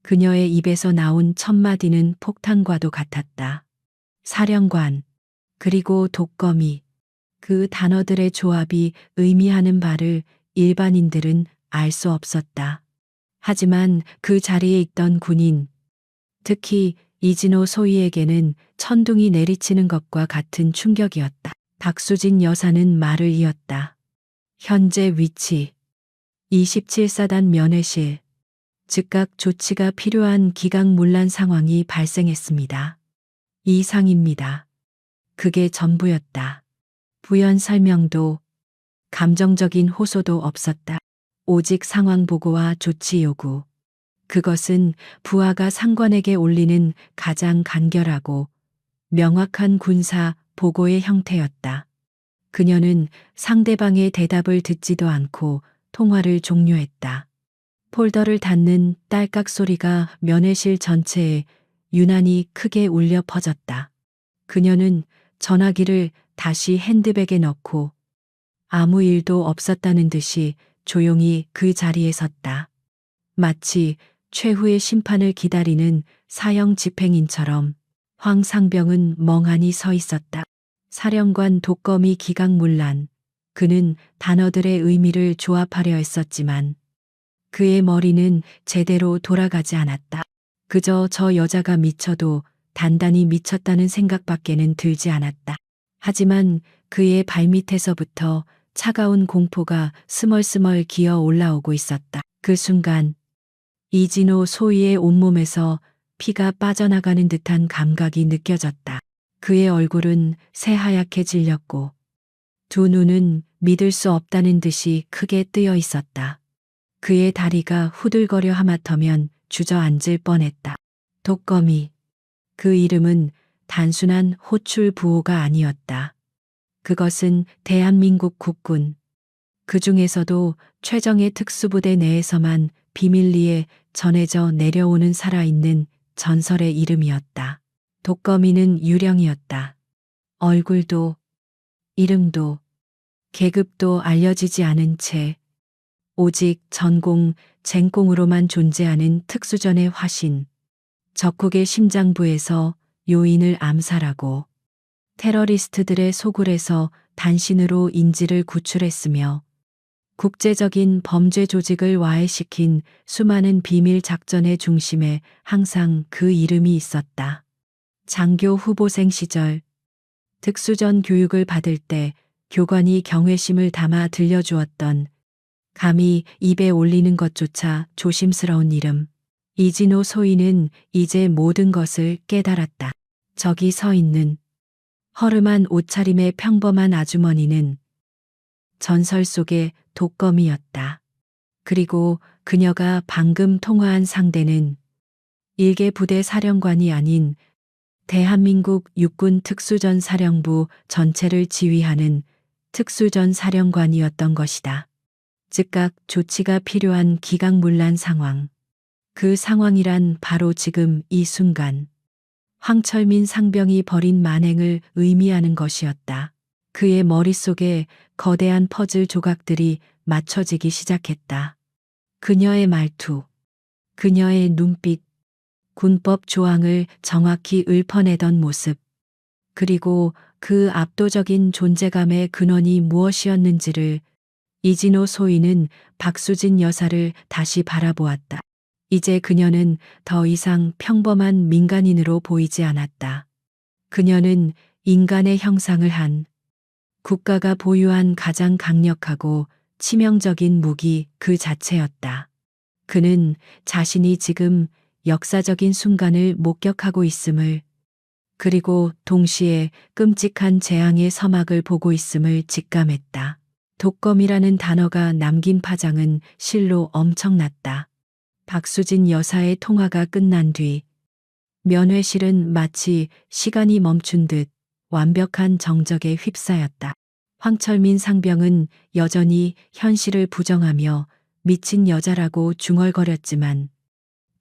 그녀의 입에서 나온 첫 마디는 폭탄과도 같았다. 사령관, 그리고 독거미. 그 단어들의 조합이 의미하는 바를 일반인들은 알 수 없었다. 하지만 그 자리에 있던 군인, 특히 이진호 소위에게는 천둥이 내리치는 것과 같은 충격이었다. 박수진 여사는 말을 이었다. 현재 위치 27사단 면회실. 즉각 조치가 필요한 기강문란 상황이 발생했습니다. 이상입니다. 그게 전부였다. 부연 설명도 감정적인 호소도 없었다. 오직 상황 보고와 조치 요구. 그것은 부하가 상관에게 올리는 가장 간결하고 명확한 군사 보고의 형태였다. 그녀는 상대방의 대답을 듣지도 않고 통화를 종료했다. 폴더를 닫는 딸깍 소리가 면회실 전체에 유난히 크게 울려 퍼졌다. 그녀는 전화기를 다시 핸드백에 넣고 아무 일도 없었다는 듯이 조용히 그 자리에 섰다. 마치 최후의 심판을 기다리는 사형 집행인처럼 황상병은 멍하니 서 있었다. 사령관 독거미 기강문란. 그는 단어들의 의미를 조합하려 했었지만 그의 머리는 제대로 돌아가지 않았다. 그저 저 여자가 미쳐도 단단히 미쳤다는 생각밖에는 들지 않았다. 하지만 그의 발밑에서부터 차가운 공포가 스멀스멀 기어 올라오고 있었다. 그 순간 이진호 소위의 온몸에서 피가 빠져나가는 듯한 감각이 느껴졌다. 그의 얼굴은 새하얗게 질렸고 두 눈은 믿을 수 없다는 듯이 크게 뜨여 있었다. 그의 다리가 후들거려 하마터면 주저앉을 뻔했다. 독거미. 그 이름은 단순한 호출 부호가 아니었다. 그것은 대한민국 국군, 그 중에서도 최정예 특수부대 내에서만 비밀리에 전해져 내려오는 살아있는 전설의 이름이었다. 독거미는 유령이었다. 얼굴도, 이름도, 계급도 알려지지 않은 채 오직 전공, 쟁공으로만 존재하는 특수전의 화신, 적국의 심장부에서 요인을 암살하고 테러리스트들의 소굴에서 단신으로 인지를 구출했으며 국제적인 범죄 조직을 와해시킨 수많은 비밀 작전의 중심에 항상 그 이름이 있었다. 장교 후보생 시절 특수전 교육을 받을 때 교관이 경외심을 담아 들려주었던 감히 입에 올리는 것조차 조심스러운 이름. 이진호 소위는 이제 모든 것을 깨달았다. 저기 서 있는 허름한 옷차림의 평범한 아주머니는 전설 속의 독거미였다. 그리고 그녀가 방금 통화한 상대는 일개 부대 사령관이 아닌 대한민국 육군 특수전 사령부 전체를 지휘하는 특수전 사령관이었던 것이다. 즉각 조치가 필요한 기강문란 상황. 그 상황이란 바로 지금 이 순간 황철민 상병이 벌인 만행을 의미하는 것이었다. 그의 머릿속에 거대한 퍼즐 조각들이 맞춰지기 시작했다. 그녀의 말투, 그녀의 눈빛, 군법 조항을 정확히 읊어내던 모습, 그리고 그 압도적인 존재감의 근원이 무엇이었는지를 이진호 소인은 박수진 여사를 다시 바라보았다. 이제 그녀는 더 이상 평범한 민간인으로 보이지 않았다. 그녀는 인간의 형상을 한, 국가가 보유한 가장 강력하고 치명적인 무기 그 자체였다. 그는 자신이 지금 역사적인 순간을 목격하고 있음을, 그리고 동시에 끔찍한 재앙의 서막을 보고 있음을 직감했다. 독검이라는 단어가 남긴 파장은 실로 엄청났다. 박수진 여사의 통화가 끝난 뒤 면회실은 마치 시간이 멈춘 듯 완벽한 정적에 휩싸였다. 황철민 상병은 여전히 현실을 부정하며 미친 여자라고 중얼거렸지만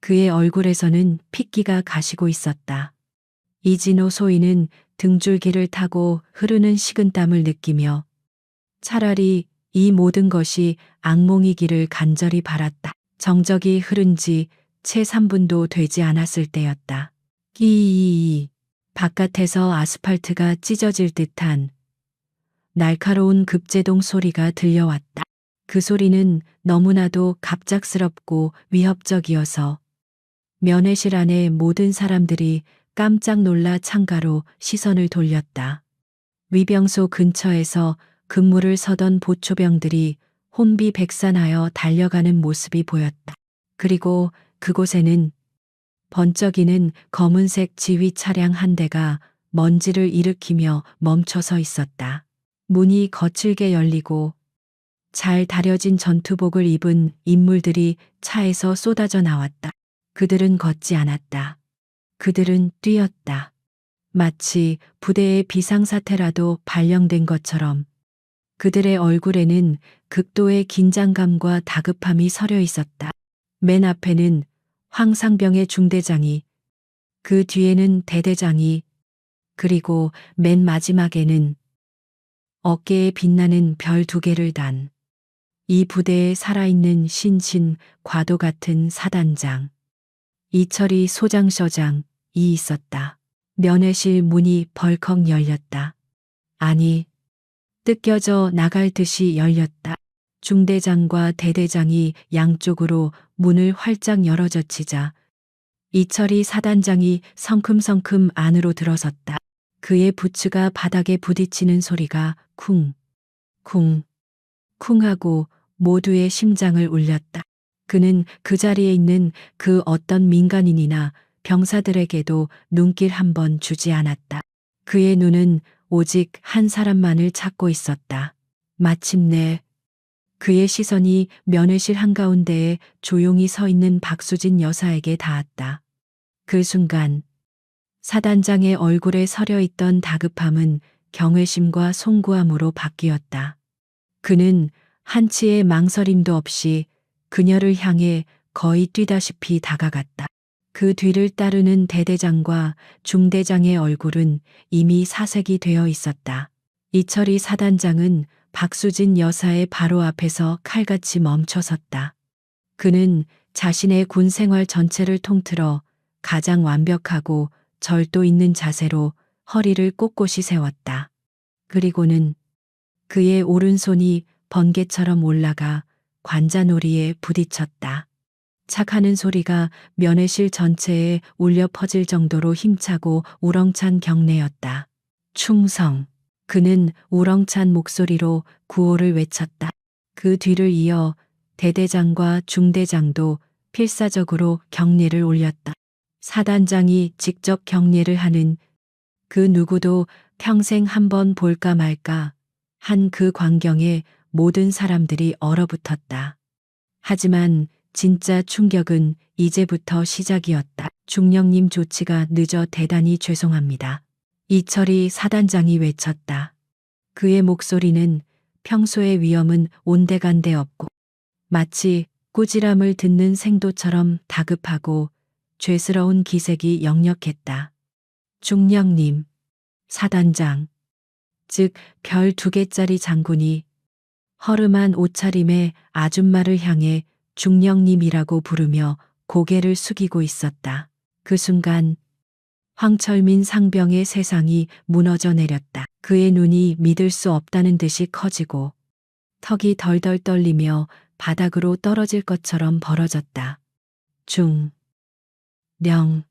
그의 얼굴에서는 핏기가 가시고 있었다. 이진호 소인은 등줄기를 타고 흐르는 식은땀을 느끼며 차라리 이 모든 것이 악몽이기를 간절히 바랐다. 정적이 흐른 지 채 3분도 되지 않았을 때였다. 끼이이 바깥에서 아스팔트가 찢어질 듯한 날카로운 급제동 소리가 들려왔다. 그 소리는 너무나도 갑작스럽고 위협적이어서 면회실 안의 모든 사람들이 깜짝 놀라 창가로 시선을 돌렸다. 위병소 근처에서 근무를 서던 보초병들이 혼비백산하여 달려가는 모습이 보였다. 그리고 그곳에는 번쩍이는 검은색 지휘 차량 한 대가 먼지를 일으키며 멈춰서 있었다. 문이 거칠게 열리고 잘 다려진 전투복을 입은 인물들이 차에서 쏟아져 나왔다. 그들은 걷지 않았다. 그들은 뛰었다. 마치 부대의 비상사태라도 발령된 것처럼 그들의 얼굴에는 극도의 긴장감과 다급함이 서려 있었다. 맨 앞에는 황상병의 중대장이, 그 뒤에는 대대장이, 그리고 맨 마지막에는 어깨에 빛나는 별 2개를 단 이 부대에 살아있는 신신 과도 같은 사단장 이철이 소장서장이 있었다. 면회실 문이 벌컥 열렸다. 아니, 뜯겨져 나갈 듯이 열렸다. 중대장과 대대장이 양쪽으로 문을 활짝 열어젖히자 이철이 사단장이 성큼성큼 안으로 들어섰다. 그의 부츠가 바닥에 부딪히는 소리가 쿵, 쿵, 쿵 하고 모두의 심장을 울렸다. 그는 그 자리에 있는 그 어떤 민간인이나 병사들에게도 눈길 한 번 주지 않았다. 그의 눈은 오직 한 사람만을 찾고 있었다. 마침내 그의 시선이 면회실 한가운데에 조용히 서 있는 박수진 여사에게 닿았다. 그 순간 사단장의 얼굴에 서려 있던 다급함은 경외심과 송구함으로 바뀌었다. 그는 한치의 망설임도 없이 그녀를 향해 거의 뛰다시피 다가갔다. 그 뒤를 따르는 대대장과 중대장의 얼굴은 이미 사색이 되어 있었다. 이철이 사단장은 박수진 여사의 바로 앞에서 칼같이 멈춰섰다. 그는 자신의 군 생활 전체를 통틀어 가장 완벽하고 절도 있는 자세로 허리를 꼿꼿이 세웠다. 그리고는 그의 오른손이 번개처럼 올라가 관자놀이에 부딪혔다. 착하는 소리가 면회실 전체에 울려 퍼질 정도로 힘차고 우렁찬 경례였다. 충성. 그는 우렁찬 목소리로 구호를 외쳤다. 그 뒤를 이어 대대장과 중대장도 필사적으로 경례를 올렸다. 사단장이 직접 경례를 하는 그 누구도 평생 한번 볼까 말까 한 그 광경에 모든 사람들이 얼어붙었다. 하지만 진짜 충격은 이제부터 시작이었다. 중령님 조치가 늦어 대단히 죄송합니다. 이철이 사단장이 외쳤다. 그의 목소리는 평소의 위엄은 온데간데 없고 마치 꾸지람을 듣는 생도처럼 다급하고 죄스러운 기색이 역력했다. 중령님, 사단장, 즉 별 2개짜리 장군이 허름한 옷차림의 아줌마를 향해 중령님이라고 부르며 고개를 숙이고 있었다. 그 순간 황철민 상병의 세상이 무너져 내렸다. 그의 눈이 믿을 수 없다는 듯이 커지고 턱이 덜덜 떨리며 바닥으로 떨어질 것처럼 벌어졌다. 령,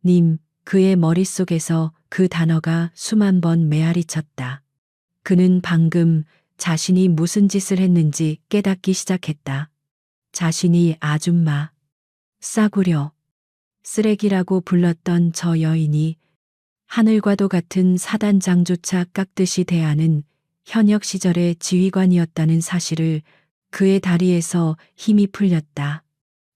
님, 그의 머릿속에서 그 단어가 수만 번 메아리쳤다. 그는 방금 자신이 무슨 짓을 했는지 깨닫기 시작했다. 자신이 아줌마, 싸구려, 쓰레기라고 불렀던 저 여인이 하늘과도 같은 사단장조차 깎듯이 대하는 현역 시절의 지휘관이었다는 사실을 그의 다리에서 힘이 풀렸다.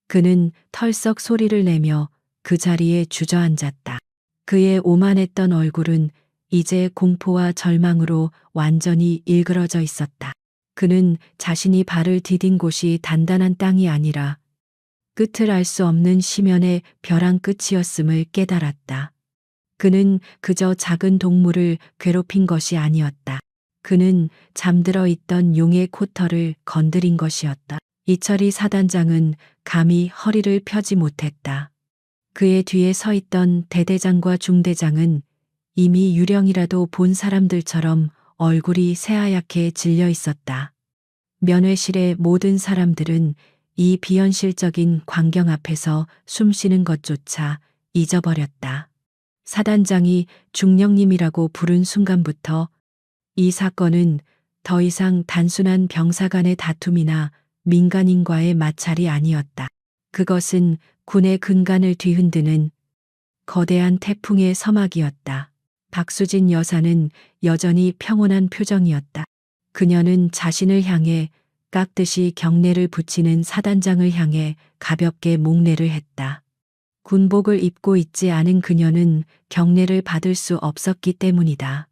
그는 털썩 소리를 내며 그 자리에 주저앉았다. 그의 오만했던 얼굴은 이제 공포와 절망으로 완전히 일그러져 있었다. 그는 자신이 발을 디딘 곳이 단단한 땅이 아니라 끝을 알 수 없는 심연의 벼랑 끝이었음을 깨달았다. 그는 그저 작은 동물을 괴롭힌 것이 아니었다. 그는 잠들어 있던 용의 코털을 건드린 것이었다. 이철이 사단장은 감히 허리를 펴지 못했다. 그의 뒤에 서 있던 대대장과 중대장은 이미 유령이라도 본 사람들처럼 얼굴이 새하얗게 질려 있었다. 면회실의 모든 사람들은 이 비현실적인 광경 앞에서 숨쉬는 것조차 잊어버렸다. 사단장이 중령님이라고 부른 순간부터 이 사건은 더 이상 단순한 병사 간의 다툼이나 민간인과의 마찰이 아니었다. 그것은 군의 근간을 뒤흔드는 거대한 태풍의 서막이었다. 박수진 여사는 여전히 평온한 표정이었다. 그녀는 자신을 향해 깍듯이 경례를 붙이는 사단장을 향해 가볍게 목례를 했다. 군복을 입고 있지 않은 그녀는 경례를 받을 수 없었기 때문이다.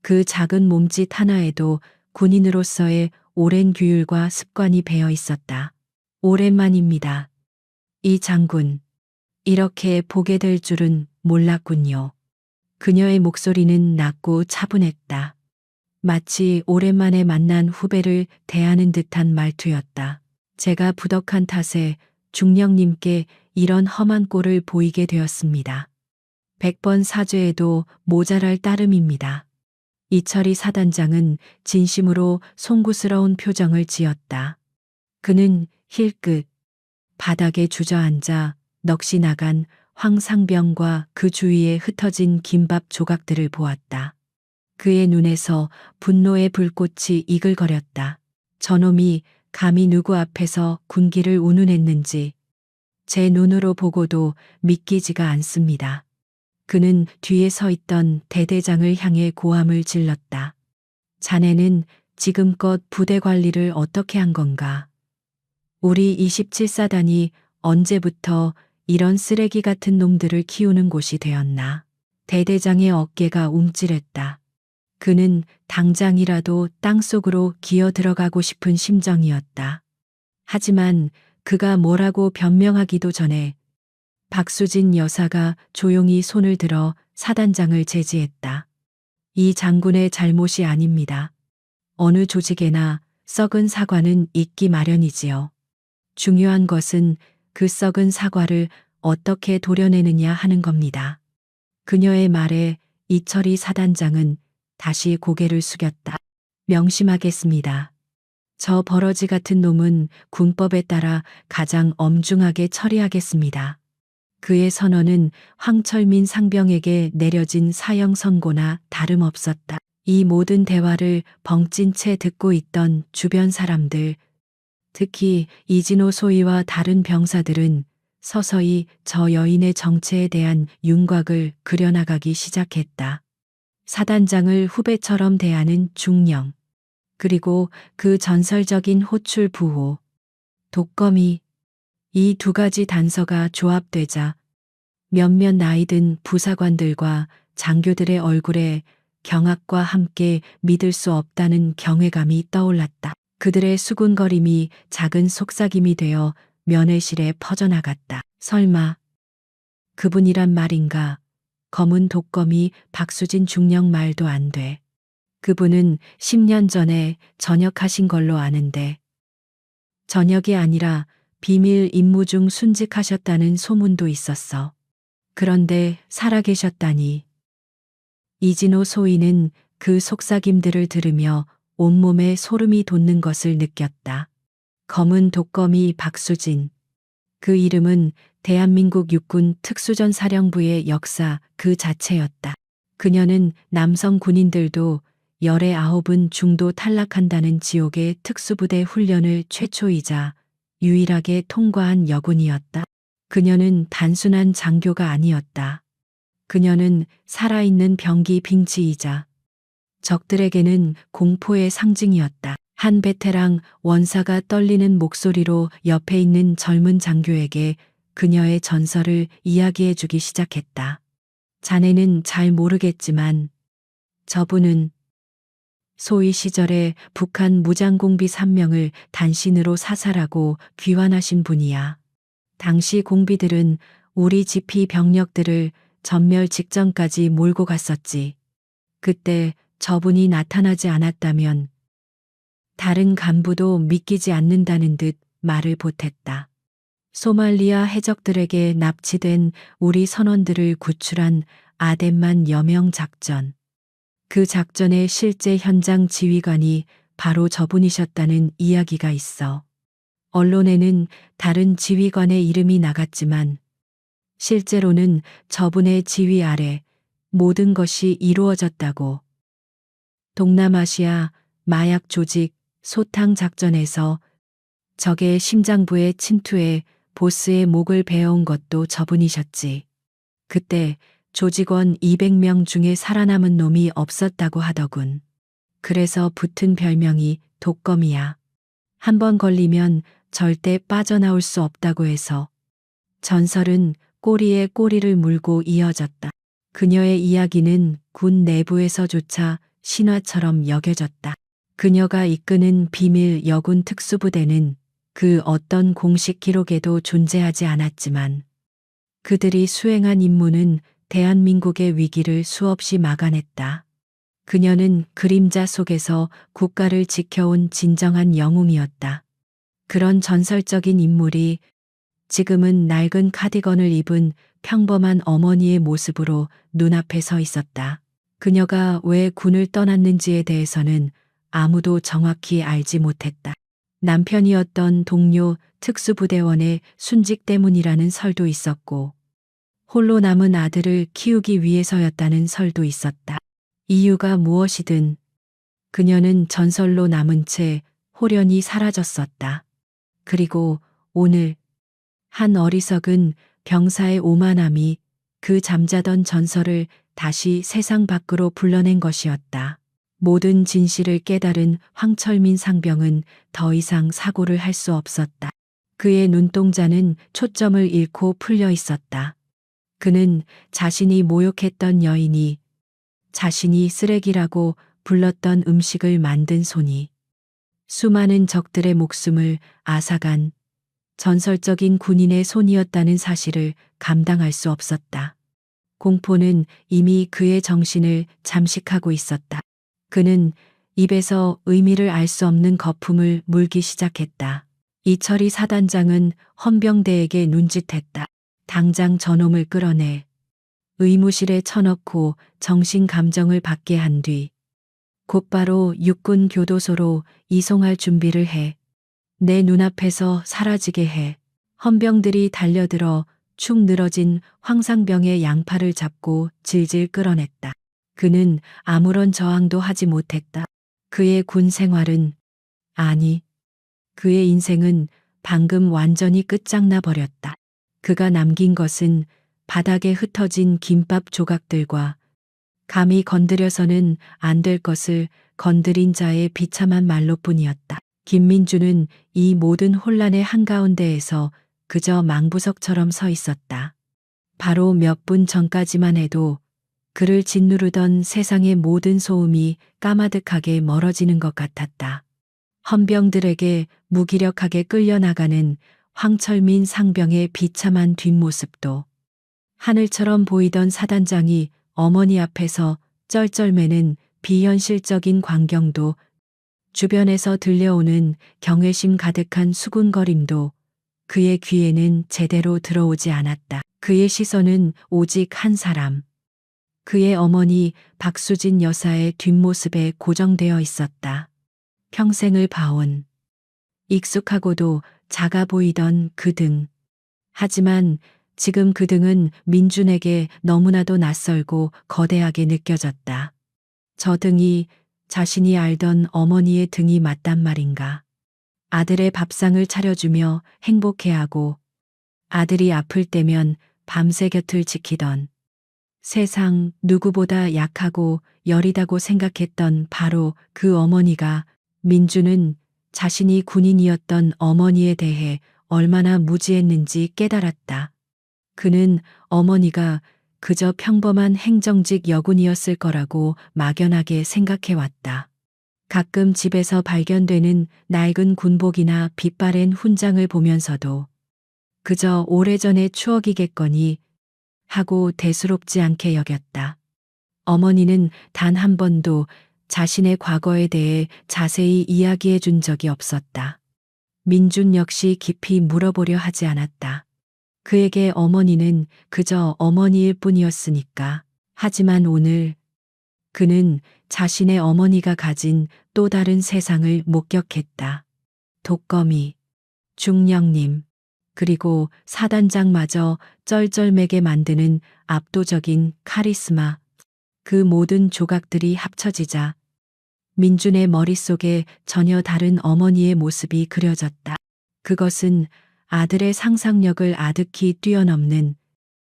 그 작은 몸짓 하나에도 군인으로서의 오랜 규율과 습관이 배어 있었다. 오랜만입니다. 이 장군, 이렇게 보게 될 줄은 몰랐군요. 그녀의 목소리는 낮고 차분했다. 마치 오랜만에 만난 후배를 대하는 듯한 말투였다. 제가 부덕한 탓에 중령님께 이런 험한 꼴을 보이게 되었습니다. 100번 사죄해도 모자랄 따름입니다. 이철이 사단장은 진심으로 송구스러운 표정을 지었다. 그는 힐끗 바닥에 주저앉아 넋이 나간 황상병과 그 주위에 흩어진 김밥 조각들을 보았다. 그의 눈에서 분노의 불꽃이 이글거렸다. 저놈이 감히 누구 앞에서 군기를 운운했는지 제 눈으로 보고도 믿기지가 않습니다. 그는 뒤에 서 있던 대대장을 향해 고함을 질렀다. 자네는 지금껏 부대 관리를 어떻게 한 건가? 우리 27사단이 언제부터 이런 쓰레기 같은 놈들을 키우는 곳이 되었나? 대대장의 어깨가 움찔했다. 그는 당장이라도 땅속으로 기어 들어가고 싶은 심정이었다. 하지만 그가 뭐라고 변명하기도 전에 박수진 여사가 조용히 손을 들어 사단장을 제지했다. 이 장군의 잘못이 아닙니다. 어느 조직에나 썩은 사과는 있기 마련이지요. 중요한 것은 그 썩은 사과를 어떻게 도려내느냐 하는 겁니다. 그녀의 말에 이철이 사단장은 다시 고개를 숙였다. 명심하겠습니다. 저 버러지 같은 놈은 군법에 따라 가장 엄중하게 처리하겠습니다. 그의 선언은 황철민 상병에게 내려진 사형 선고나 다름없었다. 이 모든 대화를 벙찐 채 듣고 있던 주변 사람들, 특히 이진호 소위와 다른 병사들은 서서히 저 여인의 정체에 대한 윤곽을 그려나가기 시작했다. 사단장을 후배처럼 대하는 중령, 그리고 그 전설적인 호출 부호, 독거미, 이 두 가지 단서가 조합되자 몇몇 나이든 부사관들과 장교들의 얼굴에 경악과 함께 믿을 수 없다는 경외감이 떠올랐다. 그들의 수군거림이 작은 속삭임이 되어 면회실에 퍼져나갔다. 설마 그분이란 말인가? 검은 독검이 박수진 중령 말도 안 돼. 그분은 10년 전에 전역하신 걸로 아는데. 전역이 아니라 비밀 임무 중 순직하셨다는 소문도 있었어. 그런데 살아계셨다니. 이진호 소인은 그 속삭임들을 들으며 온몸에 소름이 돋는 것을 느꼈다. 검은 독거미 박수진. 그 이름은 대한민국 육군 특수전사령부의 역사 그 자체였다. 그녀는 남성 군인들도 열의 9은 중도 탈락한다는 지옥의 특수부대 훈련을 최초이자 유일하게 통과한 여군이었다. 그녀는 단순한 장교가 아니었다. 그녀는 살아있는 병기 빙치이자 적들에게는 공포의 상징이었다. 한 베테랑 원사가 떨리는 목소리로 옆에 있는 젊은 장교에게 그녀의 전설을 이야기해 주기 시작했다. 자네는 잘 모르겠지만 저분은 소위 시절에 북한 무장공비 3명을 단신으로 사살하고 귀환하신 분이야. 당시 공비들은 우리 지피 병력들을 전멸 직전까지 몰고 갔었지. 그때 저분이 나타나지 않았다면 다른 간부도 믿기지 않는다는 듯 말을 보탰다. 소말리아 해적들에게 납치된 우리 선원들을 구출한 아덴만 여명 작전. 그 작전의 실제 현장 지휘관이 바로 저분이셨다는 이야기가 있어. 언론에는 다른 지휘관의 이름이 나갔지만 실제로는 저분의 지휘 아래 모든 것이 이루어졌다고. 동남아시아 마약 조직 소탕 작전에서 적의 심장부에 침투해 보스의 목을 베어온 것도 저분이셨지. 그때 조직원 200명 중에 살아남은 놈이 없었다고 하더군. 그래서 붙은 별명이 독검이야. 한 번 걸리면 절대 빠져나올 수 없다고 해서 전설은 꼬리에 꼬리를 물고 이어졌다. 그녀의 이야기는 군 내부에서조차 신화처럼 여겨졌다. 그녀가 이끄는 비밀 여군 특수부대는 그 어떤 공식 기록에도 존재하지 않았지만 그들이 수행한 임무는 대한민국의 위기를 수없이 막아냈다. 그녀는 그림자 속에서 국가를 지켜온 진정한 영웅이었다. 그런 전설적인 인물이 지금은 낡은 카디건을 입은 평범한 어머니의 모습으로 눈앞에 서 있었다. 그녀가 왜 군을 떠났는지에 대해서는 아무도 정확히 알지 못했다. 남편이었던 동료 특수부대원의 순직 때문이라는 설도 있었고, 홀로 남은 아들을 키우기 위해서였다는 설도 있었다. 이유가 무엇이든 그녀는 전설로 남은 채 홀연히 사라졌었다. 그리고 오늘 한 어리석은 병사의 오만함이 그 잠자던 전설을 다시 세상 밖으로 불러낸 것이었다. 모든 진실을 깨달은 황철민 상병은 더 이상 사고를 할 수 없었다. 그의 눈동자는 초점을 잃고 풀려 있었다. 그는 자신이 모욕했던 여인이 자신이 쓰레기라고 불렀던 음식을 만든 손이 수많은 적들의 목숨을 앗아간 전설적인 군인의 손이었다는 사실을 감당할 수 없었다. 공포는 이미 그의 정신을 잠식하고 있었다. 그는 입에서 의미를 알 수 없는 거품을 물기 시작했다. 이철이 사단장은 헌병대에게 눈짓했다. 당장 저놈을 끌어내 의무실에 쳐넣고 정신 감정을 받게 한 뒤 곧바로 육군 교도소로 이송할 준비를 해. 내 눈앞에서 사라지게 해. 헌병들이 달려들어 축 늘어진 황상병의 양팔을 잡고 질질 끌어냈다. 그는 아무런 저항도 하지 못했다. 그의 군 생활은, 아니, 그의 인생은 방금 완전히 끝장나 버렸다. 그가 남긴 것은 바닥에 흩어진 김밥 조각들과 감히 건드려서는 안 될 것을 건드린 자의 비참한 말로뿐이었다. 김민주는 이 모든 혼란의 한가운데에서 그저 망부석처럼 서 있었다. 바로 몇 분 전까지만 해도 그를 짓누르던 세상의 모든 소음이 까마득하게 멀어지는 것 같았다. 헌병들에게 무기력하게 끌려나가는 황철민 상병의 비참한 뒷모습도, 하늘처럼 보이던 사단장이 어머니 앞에서 쩔쩔매는 비현실적인 광경도, 주변에서 들려오는 경외심 가득한 수군거림도 그의 귀에는 제대로 들어오지 않았다. 그의 시선은 오직 한 사람. 그의 어머니 박수진 여사의 뒷모습에 고정되어 있었다. 평생을 봐온 익숙하고도 작아 보이던 그 등. 하지만 지금 그 등은 민준에게 너무나도 낯설고 거대하게 느껴졌다. 저 등이 자신이 알던 어머니의 등이 맞단 말인가. 아들의 밥상을 차려주며 행복해하고 아들이 아플 때면 밤새 곁을 지키던 세상 누구보다 약하고 여리다고 생각했던 바로 그 어머니가 민주는 자신이 군인이었던 어머니에 대해 얼마나 무지했는지 깨달았다. 그는 어머니가 그저 평범한 행정직 여군이었을 거라고 막연하게 생각해왔다. 가끔 집에서 발견되는 낡은 군복이나 빛바랜 훈장을 보면서도 그저 오래전의 추억이겠거니 하고 대수롭지 않게 여겼다. 어머니는 단 한 번도 자신의 과거에 대해 자세히 이야기해 준 적이 없었다. 민준 역시 깊이 물어보려 하지 않았다. 그에게 어머니는 그저 어머니일 뿐이었으니까. 하지만 오늘 그는 자신의 어머니가 가진 또 다른 세상을 목격했다. 독거미, 중령님, 그리고 사단장마저 쩔쩔매게 만드는 압도적인 카리스마. 그 모든 조각들이 합쳐지자 민준의 머릿속에 전혀 다른 어머니의 모습이 그려졌다. 그것은 아들의 상상력을 아득히 뛰어넘는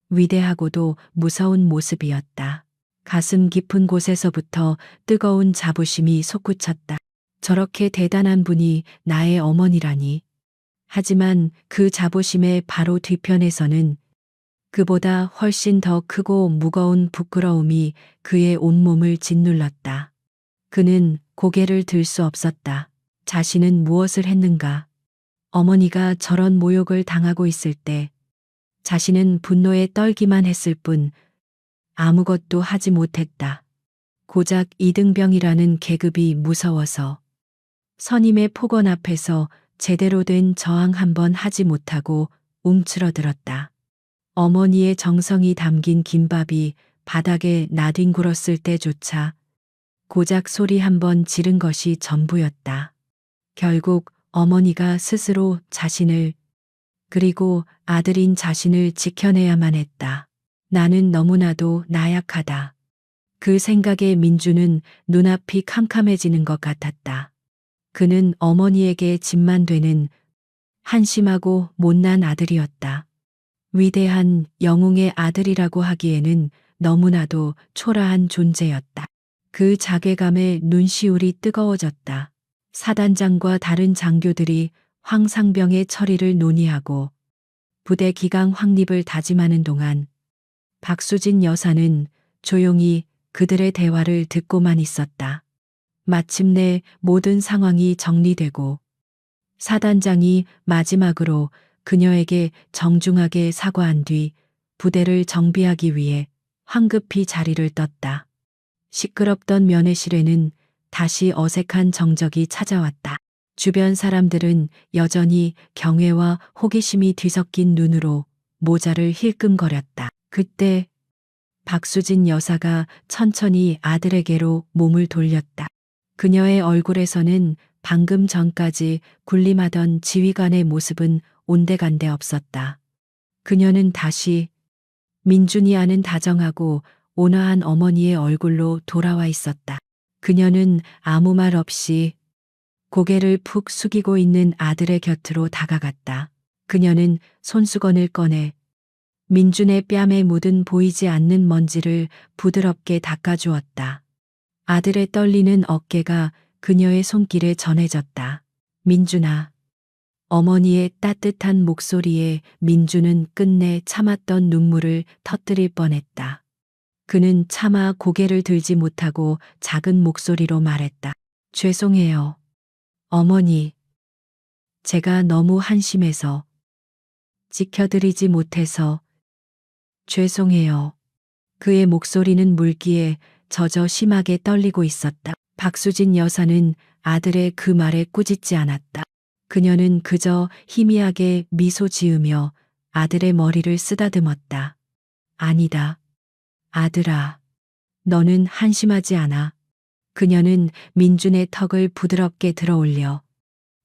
위대하고도 무서운 모습이었다. 가슴 깊은 곳에서부터 뜨거운 자부심이 솟구쳤다. 저렇게 대단한 분이 나의 어머니라니. 하지만 그 자부심의 바로 뒤편에서는 그보다 훨씬 더 크고 무거운 부끄러움이 그의 온몸을 짓눌렀다. 그는 고개를 들 수 없었다. 자신은 무엇을 했는가? 어머니가 저런 모욕을 당하고 있을 때 자신은 분노에 떨기만 했을 뿐 아무것도 하지 못했다. 고작 이등병이라는 계급이 무서워서 선임의 폭언 앞에서 제대로 된 저항 한번 하지 못하고 움츠러들었다. 어머니의 정성이 담긴 김밥이 바닥에 나뒹굴었을 때조차 고작 소리 한번 지른 것이 전부였다. 결국 어머니가 스스로 자신을 그리고 아들인 자신을 지켜내야만 했다. 나는 너무나도 나약하다. 그 생각에 민주는 눈앞이 캄캄해지는 것 같았다. 그는 어머니에게 짐만 되는 한심하고 못난 아들이었다. 위대한 영웅의 아들이라고 하기에는 너무나도 초라한 존재였다. 그 자괴감에 눈시울이 뜨거워졌다. 사단장과 다른 장교들이 황상병의 처리를 논의하고 부대 기강 확립을 다짐하는 동안 박수진 여사는 조용히 그들의 대화를 듣고만 있었다. 마침내 모든 상황이 정리되고 사단장이 마지막으로 그녀에게 정중하게 사과한 뒤 부대를 정비하기 위해 황급히 자리를 떴다. 시끄럽던 면회실에는 다시 어색한 정적이 찾아왔다. 주변 사람들은 여전히 경외와 호기심이 뒤섞인 눈으로 모자를 힐끔거렸다. 그때 박수진 여사가 천천히 아들에게로 몸을 돌렸다. 그녀의 얼굴에서는 방금 전까지 군림하던 지휘관의 모습은 온데간데 없었다. 그녀는 다시 민준이 아는 다정하고 온화한 어머니의 얼굴로 돌아와 있었다. 그녀는 아무 말 없이 고개를 푹 숙이고 있는 아들의 곁으로 다가갔다. 그녀는 손수건을 꺼내 민준의 뺨에 묻은 보이지 않는 먼지를 부드럽게 닦아주었다. 아들의 떨리는 어깨가 그녀의 손길에 전해졌다. 민준아. 어머니의 따뜻한 목소리에 민준은 끝내 참았던 눈물을 터뜨릴 뻔했다. 그는 차마 고개를 들지 못하고 작은 목소리로 말했다. 죄송해요. 어머니. 제가 너무 한심해서 지켜드리지 못해서 죄송해요. 그의 목소리는 물기에 젖어 심하게 떨리고 있었다. 박수진 여사는 아들의 그 말에 꾸짖지 않았다. 그녀는 그저 희미하게 미소 지으며 아들의 머리를 쓰다듬었다. 아니다. 아들아. 너는 한심하지 않아. 그녀는 민준의 턱을 부드럽게 들어올려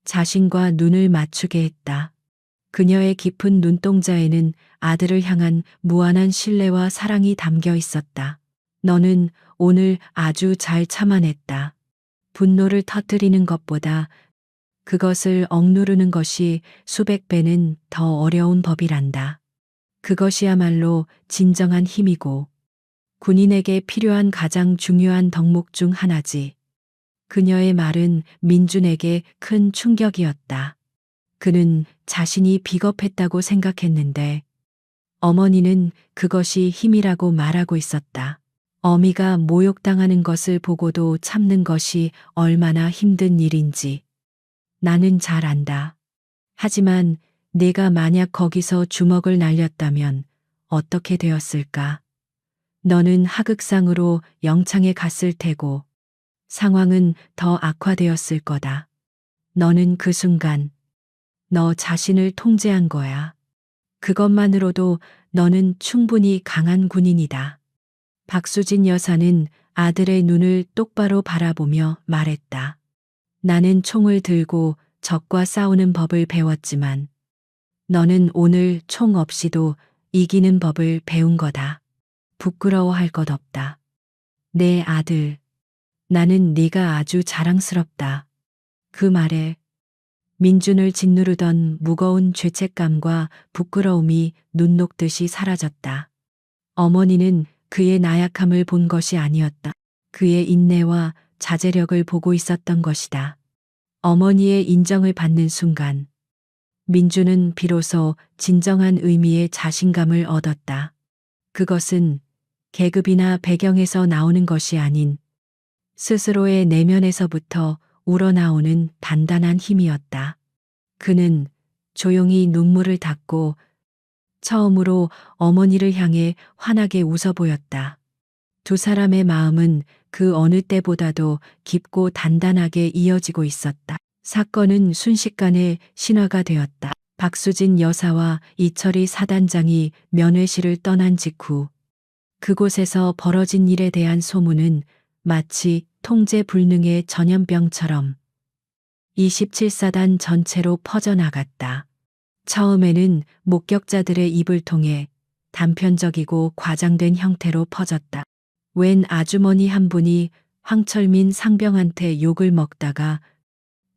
자신과 눈을 맞추게 했다. 그녀의 깊은 눈동자에는 아들을 향한 무한한 신뢰와 사랑이 담겨 있었다. 너는 오늘 아주 잘 참아냈다. 분노를 터뜨리는 것보다 그것을 억누르는 것이 수백 배는 더 어려운 법이란다. 그것이야말로 진정한 힘이고 군인에게 필요한 가장 중요한 덕목 중 하나지. 그녀의 말은 민준에게 큰 충격이었다. 그는 자신이 비겁했다고 생각했는데 어머니는 그것이 힘이라고 말하고 있었다. 어미가 모욕당하는 것을 보고도 참는 것이 얼마나 힘든 일인지 나는 잘 안다. 하지만 내가 만약 거기서 주먹을 날렸다면 어떻게 되었을까? 너는 하극상으로 영창에 갔을 테고 상황은 더 악화되었을 거다. 너는 그 순간 너 자신을 통제한 거야. 그것만으로도 너는 충분히 강한 군인이다. 박수진 여사는 아들의 눈을 똑바로 바라보며 말했다. 나는 총을 들고 적과 싸우는 법을 배웠지만 너는 오늘 총 없이도 이기는 법을 배운 거다. 부끄러워할 것 없다. 내 아들. 나는 네가 아주 자랑스럽다. 그 말에 민준을 짓누르던 무거운 죄책감과 부끄러움이 눈 녹듯이 사라졌다. 어머니는 그의 나약함을 본 것이 아니었다. 그의 인내와 자제력을 보고 있었던 것이다. 어머니의 인정을 받는 순간 민준은 비로소 진정한 의미의 자신감을 얻었다. 그것은 계급이나 배경에서 나오는 것이 아닌 스스로의 내면에서부터 우러나오는 단단한 힘이었다. 그는 조용히 눈물을 닦고 처음으로 어머니를 향해 환하게 웃어 보였다. 두 사람의 마음은 그 어느 때보다도 깊고 단단하게 이어지고 있었다. 사건은 순식간에 신화가 되었다. 박수진 여사와 이철희 사단장이 면회실을 떠난 직후 그곳에서 벌어진 일에 대한 소문은 마치 통제불능의 전염병처럼 27사단 전체로 퍼져나갔다. 처음에는 목격자들의 입을 통해 단편적이고 과장된 형태로 퍼졌다. 웬 아주머니 한 분이 황철민 상병한테 욕을 먹다가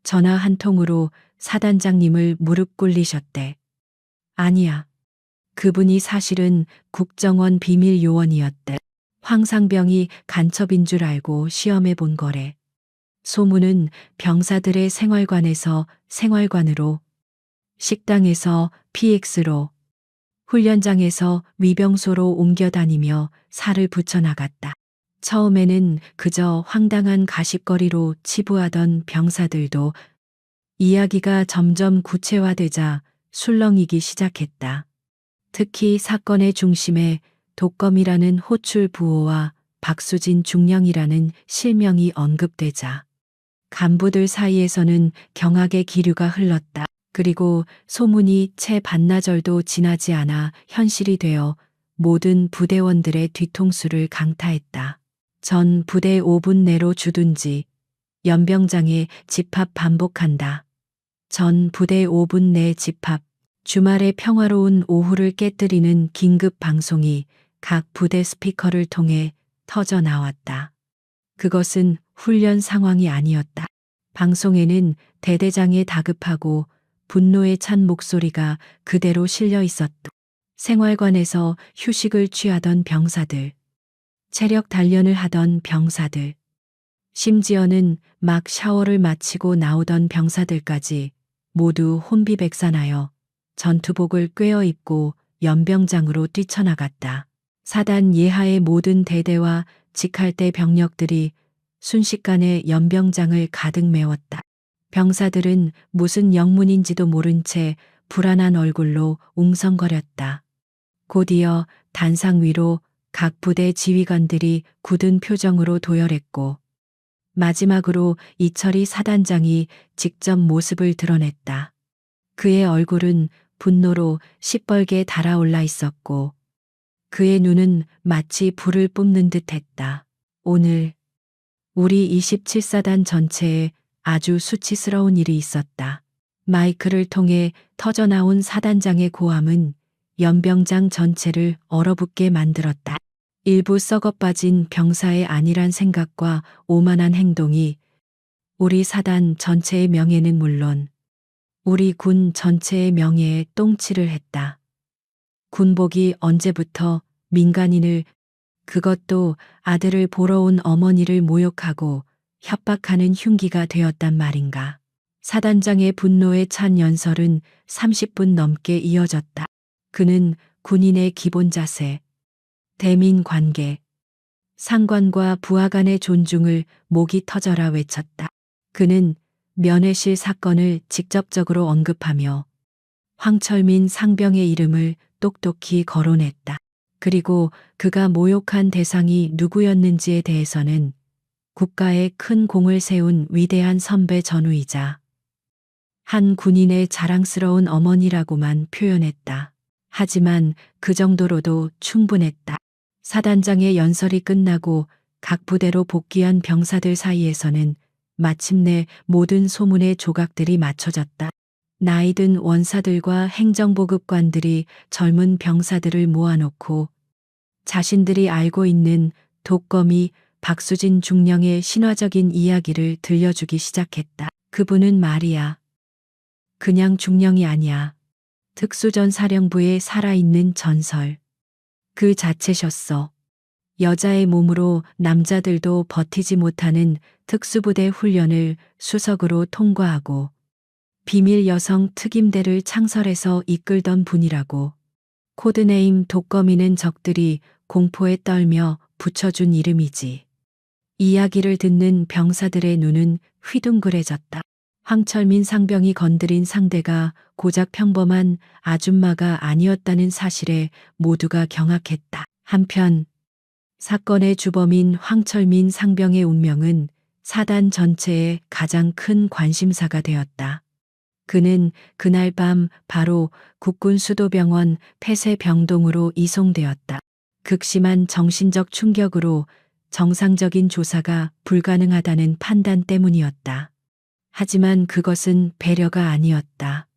전화 한 통으로 사단장님을 무릎 꿇리셨대. 아니야. 그분이 사실은 국정원 비밀 요원이었대. 황 상병이 간첩인 줄 알고 시험해 본 거래. 소문은 병사들의 생활관에서 생활관으로, 식당에서 PX로, 훈련장에서 위병소로 옮겨다니며 살을 붙여나갔다. 처음에는 그저 황당한 가십거리로 치부하던 병사들도 이야기가 점점 구체화되자 술렁이기 시작했다. 특히 사건의 중심에 독검이라는 호출 부호와 박수진 중령이라는 실명이 언급되자 간부들 사이에서는 경악의 기류가 흘렀다. 그리고 소문이 채 반나절도 지나지 않아 현실이 되어 모든 부대원들의 뒤통수를 강타했다. 전 부대 5분 내로 주둔지 연병장에 집합 반복한다. 전 부대 5분 내 집합. 주말의 평화로운 오후를 깨뜨리는 긴급 방송이 각 부대 스피커를 통해 터져 나왔다. 그것은 훈련 상황이 아니었다. 방송에는 대대장의 다급하고 분노에 찬 목소리가 그대로 실려 있었다. 생활관에서 휴식을 취하던 병사들, 체력 단련을 하던 병사들, 심지어는 막 샤워를 마치고 나오던 병사들까지 모두 혼비백산하여 전투복을 꿰어 입고 연병장으로 뛰쳐나갔다. 사단 예하의 모든 대대와 직할대 병력들이 순식간에 연병장을 가득 메웠다. 병사들은 무슨 영문인지도 모른 채 불안한 얼굴로 웅성거렸다. 곧이어 단상 위로 각 부대 지휘관들이 굳은 표정으로 도열했고 마지막으로 이철이 사단장이 직접 모습을 드러냈다. 그의 얼굴은 분노로 시뻘게 달아올라 있었고 그의 눈은 마치 불을 뿜는 듯 했다. 오늘 우리 27사단 전체에 아주 수치스러운 일이 있었다. 마이크를 통해 터져나온 사단장의 고함은 연병장 전체를 얼어붙게 만들었다. 일부 썩어빠진 병사의 안일한 생각과 오만한 행동이 우리 사단 전체의 명예는 물론 우리 군 전체의 명예에 똥칠을 했다. 군복이 언제부터 민간인을, 그것도 아들을 보러 온 어머니를 모욕하고 협박하는 흉기가 되었단 말인가. 사단장의 분노에 찬 연설은 30분 넘게 이어졌다. 그는 군인의 기본 자세, 대민 관계, 상관과 부하 간의 존중을 목이 터져라 외쳤다. 그는 면회실 사건을 직접적으로 언급하며 황철민 상병의 이름을 똑똑히 거론했다. 그리고 그가 모욕한 대상이 누구였는지에 대해서는 국가에 큰 공을 세운 위대한 선배 전우이자 한 군인의 자랑스러운 어머니라고만 표현했다. 하지만 그 정도로도 충분했다. 사단장의 연설이 끝나고 각 부대로 복귀한 병사들 사이에서는 마침내 모든 소문의 조각들이 맞춰졌다. 나이든 원사들과 행정보급관들이 젊은 병사들을 모아놓고 자신들이 알고 있는 독거미 박수진 중령의 신화적인 이야기를 들려주기 시작했다. 그분은 말이야. 그냥 중령이 아니야. 특수전사령부에 살아있는 전설. 그 자체셨어. 여자의 몸으로 남자들도 버티지 못하는 특수부대 훈련을 수석으로 통과하고 비밀 여성 특임대를 창설해서 이끌던 분이라고. 코드네임 독거미는 적들이 공포에 떨며 붙여준 이름이지. 이야기를 듣는 병사들의 눈은 휘둥그레졌다. 황철민 상병이 건드린 상대가 고작 평범한 아줌마가 아니었다는 사실에 모두가 경악했다. 한편 사건의 주범인 황철민 상병의 운명은 사단 전체의 가장 큰 관심사가 되었다. 그는 그날 밤 바로 국군 수도병원 폐쇄병동으로 이송되었다. 극심한 정신적 충격으로 정상적인 조사가 불가능하다는 판단 때문이었다. 하지만 그것은 배려가 아니었다.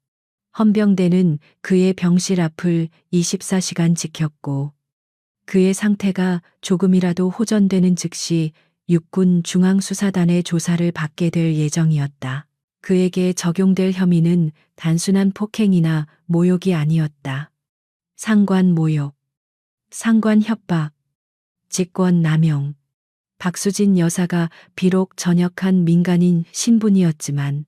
헌병대는 그의 병실 앞을 24시간 지켰고 그의 상태가 조금이라도 호전되는 즉시 육군 중앙수사단의 조사를 받게 될 예정이었다. 그에게 적용될 혐의는 단순한 폭행이나 모욕이 아니었다. 상관 모욕, 상관 협박, 직권 남용. 박수진 여사가 비록 전역한 민간인 신분이었지만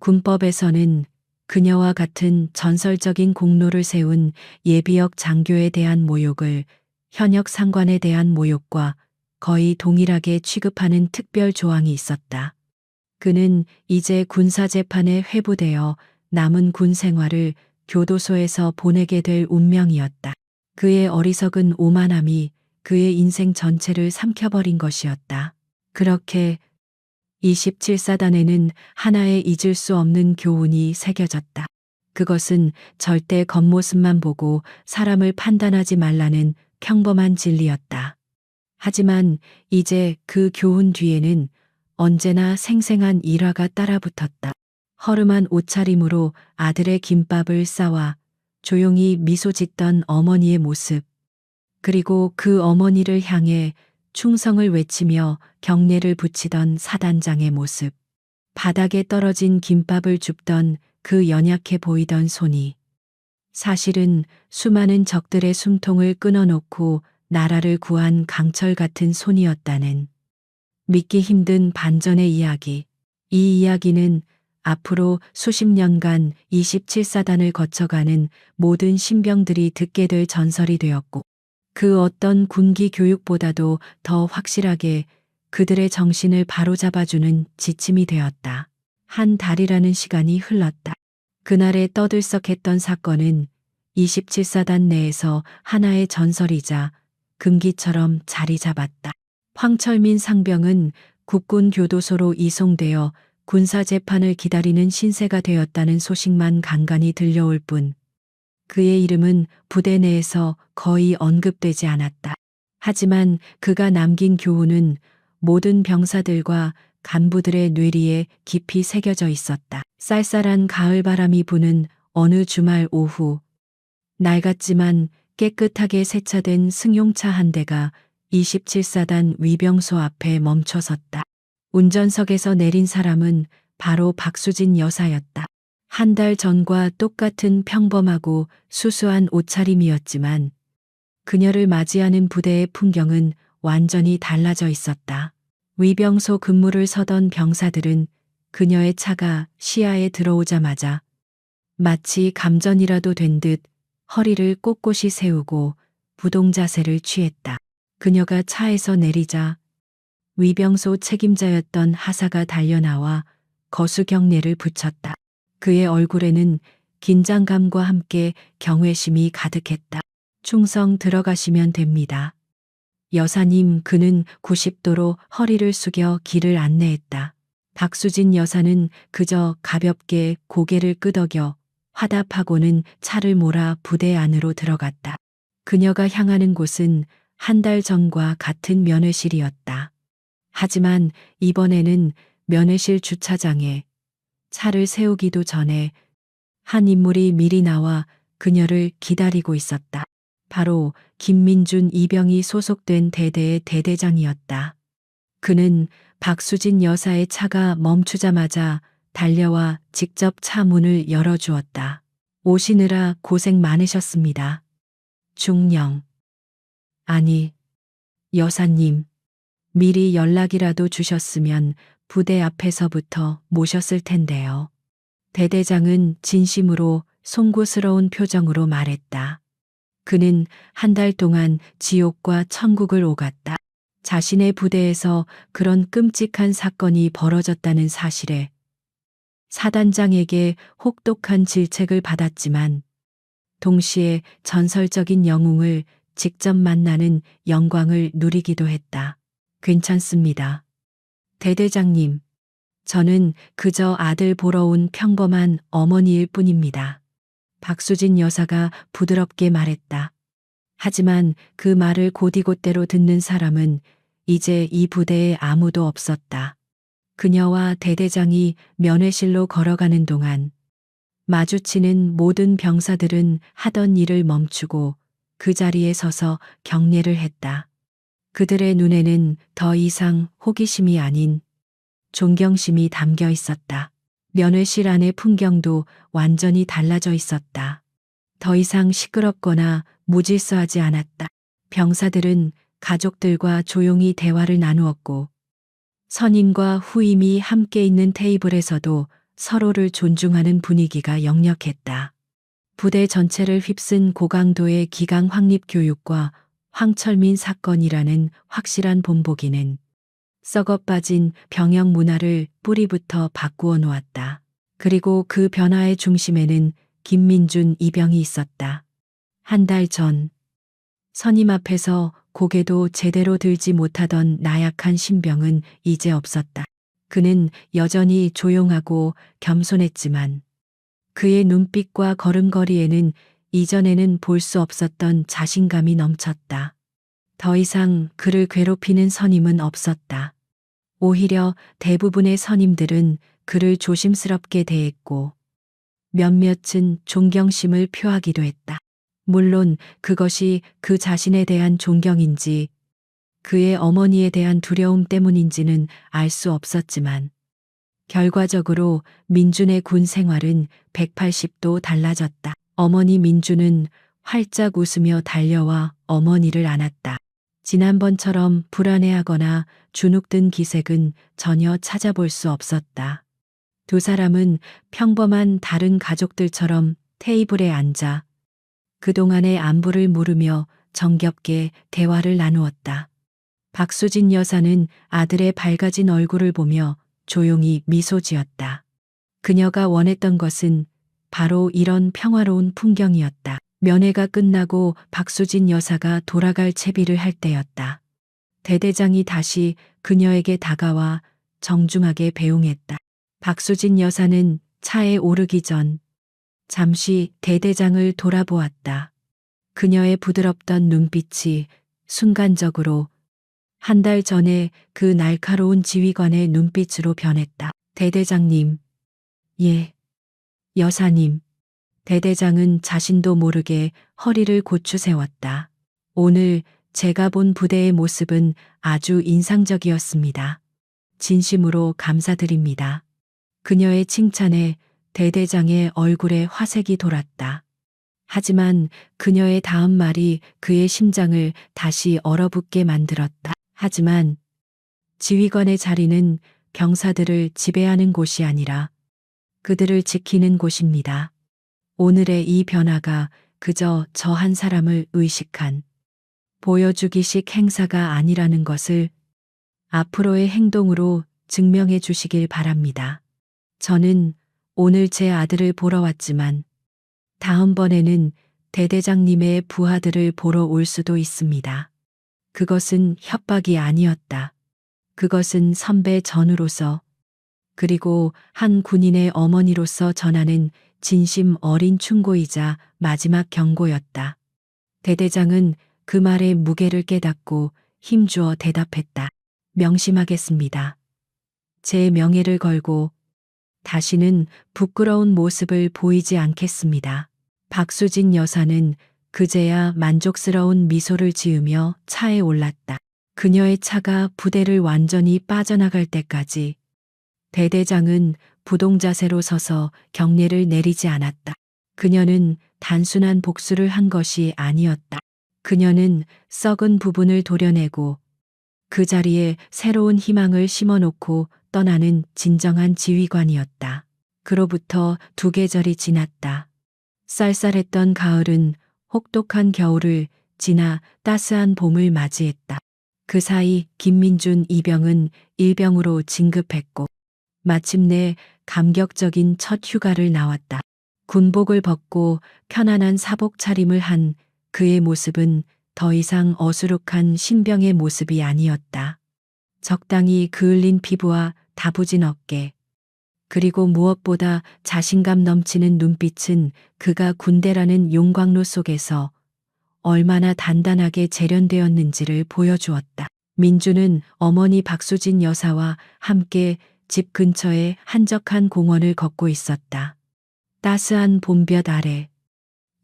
군법에서는 그녀와 같은 전설적인 공로를 세운 예비역 장교에 대한 모욕을 현역 상관에 대한 모욕과 거의 동일하게 취급하는 특별 조항이 있었다. 그는 이제 군사재판에 회부되어 남은 군 생활을 교도소에서 보내게 될 운명이었다. 그의 어리석은 오만함이 그의 인생 전체를 삼켜버린 것이었다. 그렇게 27사단에는 하나의 잊을 수 없는 교훈이 새겨졌다. 그것은 절대 겉모습만 보고 사람을 판단하지 말라는 평범한 진리였다. 하지만 이제 그 교훈 뒤에는 언제나 생생한 일화가 따라붙었다. 허름한 옷차림으로 아들의 김밥을 싸와 조용히 미소 짓던 어머니의 모습, 그리고 그 어머니를 향해 충성을 외치며 경례를 붙이던 사단장의 모습, 바닥에 떨어진 김밥을 줍던 그 연약해 보이던 손이 사실은 수많은 적들의 숨통을 끊어놓고 나라를 구한 강철 같은 손이었다는 믿기 힘든 반전의 이야기. 이 이야기는 앞으로 수십 년간 27사단을 거쳐가는 모든 신병들이 듣게 될 전설이 되었고 그 어떤 군기 교육보다도 더 확실하게 그들의 정신을 바로잡아주는 지침이 되었다. 한 달이라는 시간이 흘렀다. 그날의 떠들썩했던 사건은 27사단 내에서 하나의 전설이자 금기처럼 자리 잡았다. 황철민 상병은 국군 교도소로 이송되어 군사 재판을 기다리는 신세가 되었다는 소식만 간간히 들려올 뿐 그의 이름은 부대 내에서 거의 언급되지 않았다. 하지만 그가 남긴 교훈은 모든 병사들과 간부들의 뇌리에 깊이 새겨져 있었다. 쌀쌀한 가을바람이 부는 어느 주말 오후, 낡았지만 깨끗하게 세차된 승용차 한 대가 27사단 위병소 앞에 멈춰섰다. 운전석에서 내린 사람은 바로 박수진 여사였다. 한 달 전과 똑같은 평범하고 수수한 옷차림이었지만 그녀를 맞이하는 부대의 풍경은 완전히 달라져 있었다. 위병소 근무를 서던 병사들은 그녀의 차가 시야에 들어오자마자 마치 감전이라도 된 듯 허리를 꼿꼿이 세우고 부동자세를 취했다. 그녀가 차에서 내리자 위병소 책임자였던 하사가 달려나와 거수경례를 붙였다. 그의 얼굴에는 긴장감과 함께 경외심이 가득했다. 충성 들어가시면 됩니다. 여사님, 그는 90도로 허리를 숙여 길을 안내했다. 박수진 여사는 그저 가볍게 고개를 끄덕여 화답하고는 차를 몰아 부대 안으로 들어갔다. 그녀가 향하는 곳은 한 달 전과 같은 면회실이었다. 하지만 이번에는 면회실 주차장에 차를 세우기도 전에 한 인물이 미리 나와 그녀를 기다리고 있었다. 바로 김민준 이병이 소속된 대대의 대대장이었다. 그는 박수진 여사의 차가 멈추자마자 달려와 직접 차 문을 열어주었다. 오시느라 고생 많으셨습니다. 중령. 아니, 여사님. 미리 연락이라도 주셨으면 부대 앞에서부터 모셨을 텐데요. 대대장은 진심으로 송구스러운 표정으로 말했다. 그는 한 달 동안 지옥과 천국을 오갔다. 자신의 부대에서 그런 끔찍한 사건이 벌어졌다는 사실에 사단장에게 혹독한 질책을 받았지만 동시에 전설적인 영웅을 직접 만나는 영광을 누리기도 했다. 괜찮습니다. 대대장님, 저는 그저 아들 보러 온 평범한 어머니일 뿐입니다. 박수진 여사가 부드럽게 말했다. 하지만 그 말을 곧이곧대로 듣는 사람은 이제 이 부대에 아무도 없었다. 그녀와 대대장이 면회실로 걸어가는 동안 마주치는 모든 병사들은 하던 일을 멈추고 그 자리에 서서 경례를 했다. 그들의 눈에는 더 이상 호기심이 아닌 존경심이 담겨 있었다. 면회실 안의 풍경도 완전히 달라져 있었다. 더 이상 시끄럽거나 무질서하지 않았다. 병사들은 가족들과 조용히 대화를 나누었고 선임과 후임이 함께 있는 테이블에서도 서로를 존중하는 분위기가 역력했다. 부대 전체를 휩쓴 고강도의 기강 확립 교육과 황철민 사건이라는 확실한 본보기는 썩어 빠진 병영 문화를 뿌리부터 바꾸어 놓았다. 그리고 그 변화의 중심에는 김민준 이병이 있었다. 한 달 전 선임 앞에서 고개도 제대로 들지 못하던 나약한 신병은 이제 없었다. 그는 여전히 조용하고 겸손했지만 그의 눈빛과 걸음걸이에는 이전에는 볼 수 없었던 자신감이 넘쳤다. 더 이상 그를 괴롭히는 선임은 없었다. 오히려 대부분의 선임들은 그를 조심스럽게 대했고 몇몇은 존경심을 표하기도 했다. 물론 그것이 그 자신에 대한 존경인지 그의 어머니에 대한 두려움 때문인지는 알 수 없었지만 결과적으로 민준의 군 생활은 180도 달라졌다. 어머니 민준은 활짝 웃으며 달려와 어머니를 안았다. 지난번처럼 불안해하거나 주눅든 기색은 전혀 찾아볼 수 없었다. 두 사람은 평범한 다른 가족들처럼 테이블에 앉아 그동안의 안부를 물으며 정겹게 대화를 나누었다. 박수진 여사는 아들의 밝아진 얼굴을 보며 조용히 미소 지었다. 그녀가 원했던 것은 바로 이런 평화로운 풍경이었다. 면회가 끝나고 박수진 여사가 돌아갈 채비를 할 때였다. 대대장이 다시 그녀에게 다가와 정중하게 배웅했다. 박수진 여사는 차에 오르기 전 잠시 대대장을 돌아보았다. 그녀의 부드럽던 눈빛이 순간적으로 한 달 전에 그 날카로운 지휘관의 눈빛으로 변했다. 대대장님. 예. 여사님. 대대장은 자신도 모르게 허리를 고추 세웠다. 오늘 제가 본 부대의 모습은 아주 인상적이었습니다. 진심으로 감사드립니다. 그녀의 칭찬에 대대장의 얼굴에 화색이 돌았다. 하지만 그녀의 다음 말이 그의 심장을 다시 얼어붙게 만들었다. 하지만 지휘관의 자리는 병사들을 지배하는 곳이 아니라 그들을 지키는 곳입니다. 오늘의 이 변화가 그저 저 한 사람을 의식한 보여주기식 행사가 아니라는 것을 앞으로의 행동으로 증명해 주시길 바랍니다. 저는 오늘 제 아들을 보러 왔지만 다음번에는 대대장님의 부하들을 보러 올 수도 있습니다. 그것은 협박이 아니었다. 그것은 선배 전우로서 그리고 한 군인의 어머니로서 전하는 진심 어린 충고이자 마지막 경고였다. 대대장은 그 말의 무게를 깨닫고 힘주어 대답했다. 명심하겠습니다. 제 명예를 걸고 다시는 부끄러운 모습을 보이지 않겠습니다. 박수진 여사는 그제야 만족스러운 미소를 지으며 차에 올랐다. 그녀의 차가 부대를 완전히 빠져나갈 때까지 대대장은 부동자세로 서서 경례를 내리지 않았다. 그녀는 단순한 복수를 한 것이 아니었다. 그녀는 썩은 부분을 도려내고 그 자리에 새로운 희망을 심어놓고 떠나는 진정한 지휘관이었다. 그로부터 2계절이 지났다. 쌀쌀했던 가을은 혹독한 겨울을 지나 따스한 봄을 맞이했다. 그 사이 김민준 이병은 일병으로 진급했고 마침내 감격적인 첫 휴가를 나왔다. 군복을 벗고 편안한 사복 차림을 한 그의 모습은 더 이상 어수룩한 신병의 모습이 아니었다. 적당히 그을린 피부와 다부진 어깨, 그리고 무엇보다 자신감 넘치는 눈빛은 그가 군대라는 용광로 속에서 얼마나 단단하게 재련되었는지를 보여주었다. 민주는 어머니 박수진 여사와 함께 집 근처의 한적한 공원을 걷고 있었다. 따스한 봄볕 아래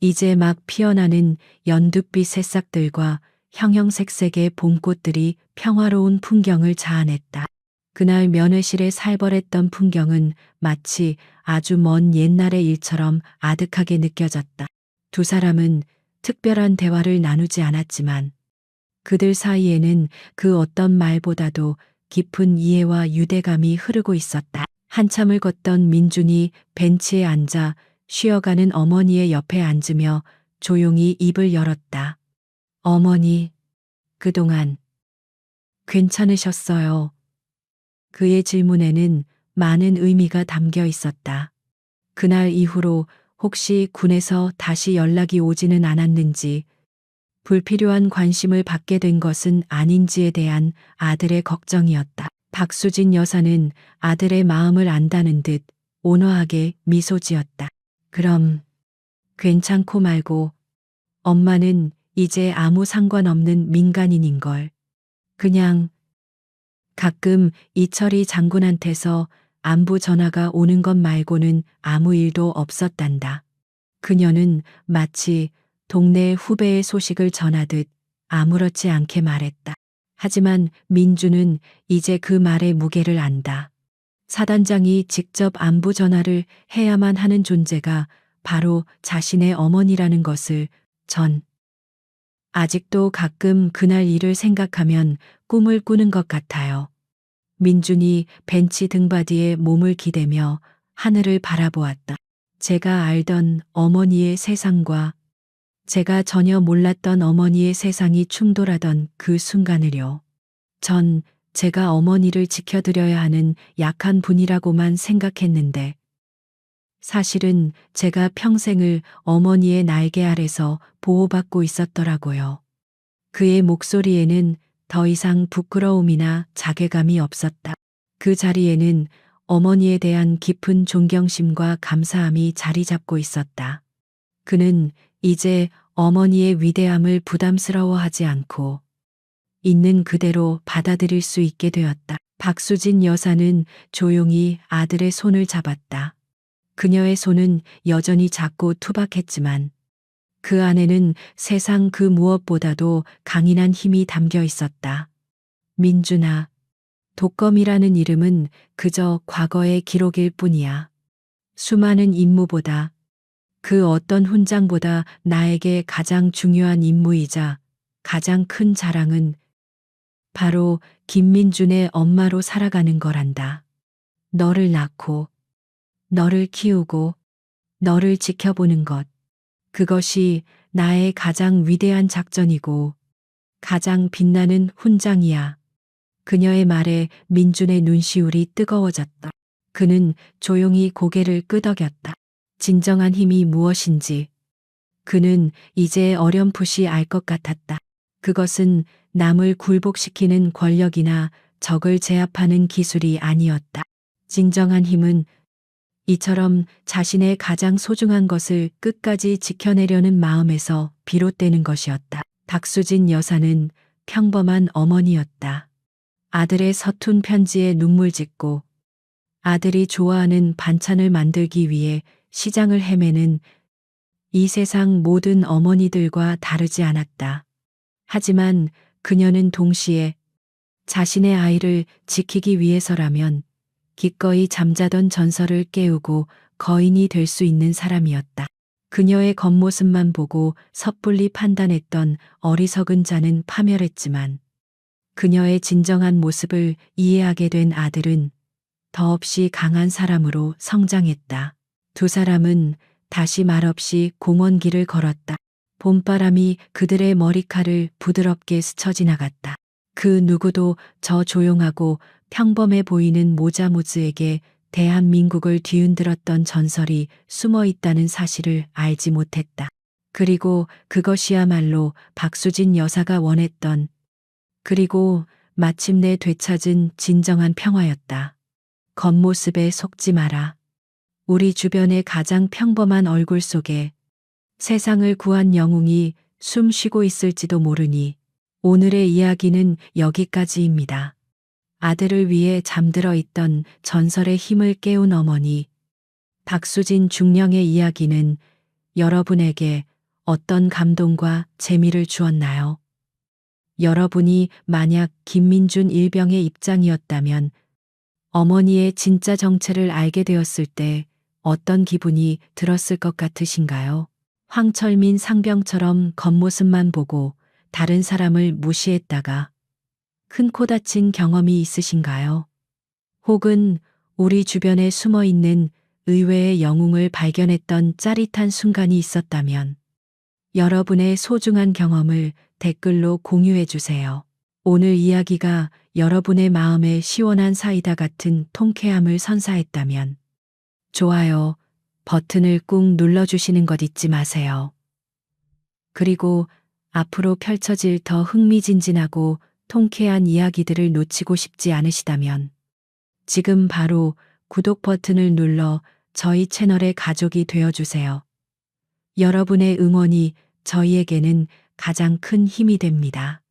이제 막 피어나는 연두빛 새싹들과 형형색색의 봄꽃들이 평화로운 풍경을 자아냈다. 그날 면회실에 살벌했던 풍경은 마치 아주 먼 옛날의 일처럼 아득하게 느껴졌다. 두 사람은 특별한 대화를 나누지 않았지만 그들 사이에는 그 어떤 말보다도 깊은 이해와 유대감이 흐르고 있었다. 한참을 걷던 민준이 벤치에 앉아 쉬어가는 어머니의 옆에 앉으며 조용히 입을 열었다. 어머니, 그동안 괜찮으셨어요? 그의 질문에는 많은 의미가 담겨 있었다. 그날 이후로 혹시 군에서 다시 연락이 오지는 않았는지, 불필요한 관심을 받게 된 것은 아닌지에 대한 아들의 걱정이었다. 박수진 여사는 아들의 마음을 안다는 듯 온화하게 미소 지었다. 그럼 괜찮고 말고 엄마는 이제 아무 상관없는 민간인인걸. 그냥 가끔 이철이 장군한테서 안부 전화가 오는 것 말고는 아무 일도 없었단다. 그녀는 마치 동네 후배의 소식을 전하듯 아무렇지 않게 말했다. 하지만 민주는 이제 그 말의 무게를 안다. 사단장이 직접 안부 전화를 해야만 하는 존재가 바로 자신의 어머니라는 것을 아직도 가끔 그날 일을 생각하면 꿈을 꾸는 것 같아요. 민준이 벤치 등받이에 몸을 기대며 하늘을 바라보았다. 제가 알던 어머니의 세상과 제가 전혀 몰랐던 어머니의 세상이 충돌하던 그 순간을요. 전 제가 어머니를 지켜드려야 하는 약한 분이라고만 생각했는데 사실은 제가 평생을 어머니의 날개 아래서 보호받고 있었더라고요. 그의 목소리에는 더 이상 부끄러움이나 자괴감이 없었다. 그 자리에는 어머니에 대한 깊은 존경심과 감사함이 자리 잡고 있었다. 그는 이제 어머니의 위대함을 부담스러워하지 않고 있는 그대로 받아들일 수 있게 되었다. 박수진 여사는 조용히 아들의 손을 잡았다. 그녀의 손은 여전히 작고 투박했지만 그 안에는 세상 그 무엇보다도 강인한 힘이 담겨 있었다. 민준아, 독검이라는 이름은 그저 과거의 기록일 뿐이야. 수많은 임무보다 그 어떤 훈장보다 나에게 가장 중요한 임무이자 가장 큰 자랑은 바로 김민준의 엄마로 살아가는 거란다. 너를 낳고, 너를 키우고, 너를 지켜보는 것. 그것이 나의 가장 위대한 작전이고 가장 빛나는 훈장이야. 그녀의 말에 민준의 눈시울이 뜨거워졌다. 그는 조용히 고개를 끄덕였다. 진정한 힘이 무엇인지 그는 이제 어렴풋이 알 것 같았다. 그것은 남을 굴복시키는 권력이나 적을 제압하는 기술이 아니었다. 진정한 힘은 이처럼 자신의 가장 소중한 것을 끝까지 지켜내려는 마음에서 비롯되는 것이었다. 박수진 여사는 평범한 어머니였다. 아들의 서툰 편지에 눈물 짓고 아들이 좋아하는 반찬을 만들기 위해 시장을 헤매는 이 세상 모든 어머니들과 다르지 않았다. 하지만 그녀는 동시에 자신의 아이를 지키기 위해서라면 기꺼이 잠자던 전설을 깨우고 거인이 될 수 있는 사람이었다. 그녀의 겉모습만 보고 섣불리 판단했던 어리석은 자는 파멸했지만 그녀의 진정한 모습을 이해하게 된 아들은 더없이 강한 사람으로 성장했다. 두 사람은 다시 말없이 공원길을 걸었다. 봄바람이 그들의 머리칼을 부드럽게 스쳐 지나갔다. 그 누구도 저 조용하고 평범해 보이는 모자모즈에게 대한민국을 뒤흔들었던 전설이 숨어 있다는 사실을 알지 못했다. 그리고 그것이야말로 박수진 여사가 원했던, 그리고 마침내 되찾은 진정한 평화였다. 겉모습에 속지 마라. 우리 주변의 가장 평범한 얼굴 속에 세상을 구한 영웅이 숨 쉬고 있을지도 모르니 오늘의 이야기는 여기까지입니다. 아들을 위해 잠들어 있던 전설의 힘을 깨운 어머니, 박수진 중령의 이야기는 여러분에게 어떤 감동과 재미를 주었나요? 여러분이 만약 김민준 일병의 입장이었다면 어머니의 진짜 정체를 알게 되었을 때 어떤 기분이 들었을 것 같으신가요? 황철민 상병처럼 겉모습만 보고 다른 사람을 무시했다가 큰 코 다친 경험이 있으신가요? 혹은 우리 주변에 숨어 있는 의외의 영웅을 발견했던 짜릿한 순간이 있었다면 여러분의 소중한 경험을 댓글로 공유해 주세요. 오늘 이야기가 여러분의 마음에 시원한 사이다 같은 통쾌함을 선사했다면 좋아요 버튼을 꾹 눌러주시는 것 잊지 마세요. 그리고 앞으로 펼쳐질 더 흥미진진하고 통쾌한 이야기들을 놓치고 싶지 않으시다면 지금 바로 구독 버튼을 눌러 저희 채널의 가족이 되어주세요. 여러분의 응원이 저희에게는 가장 큰 힘이 됩니다.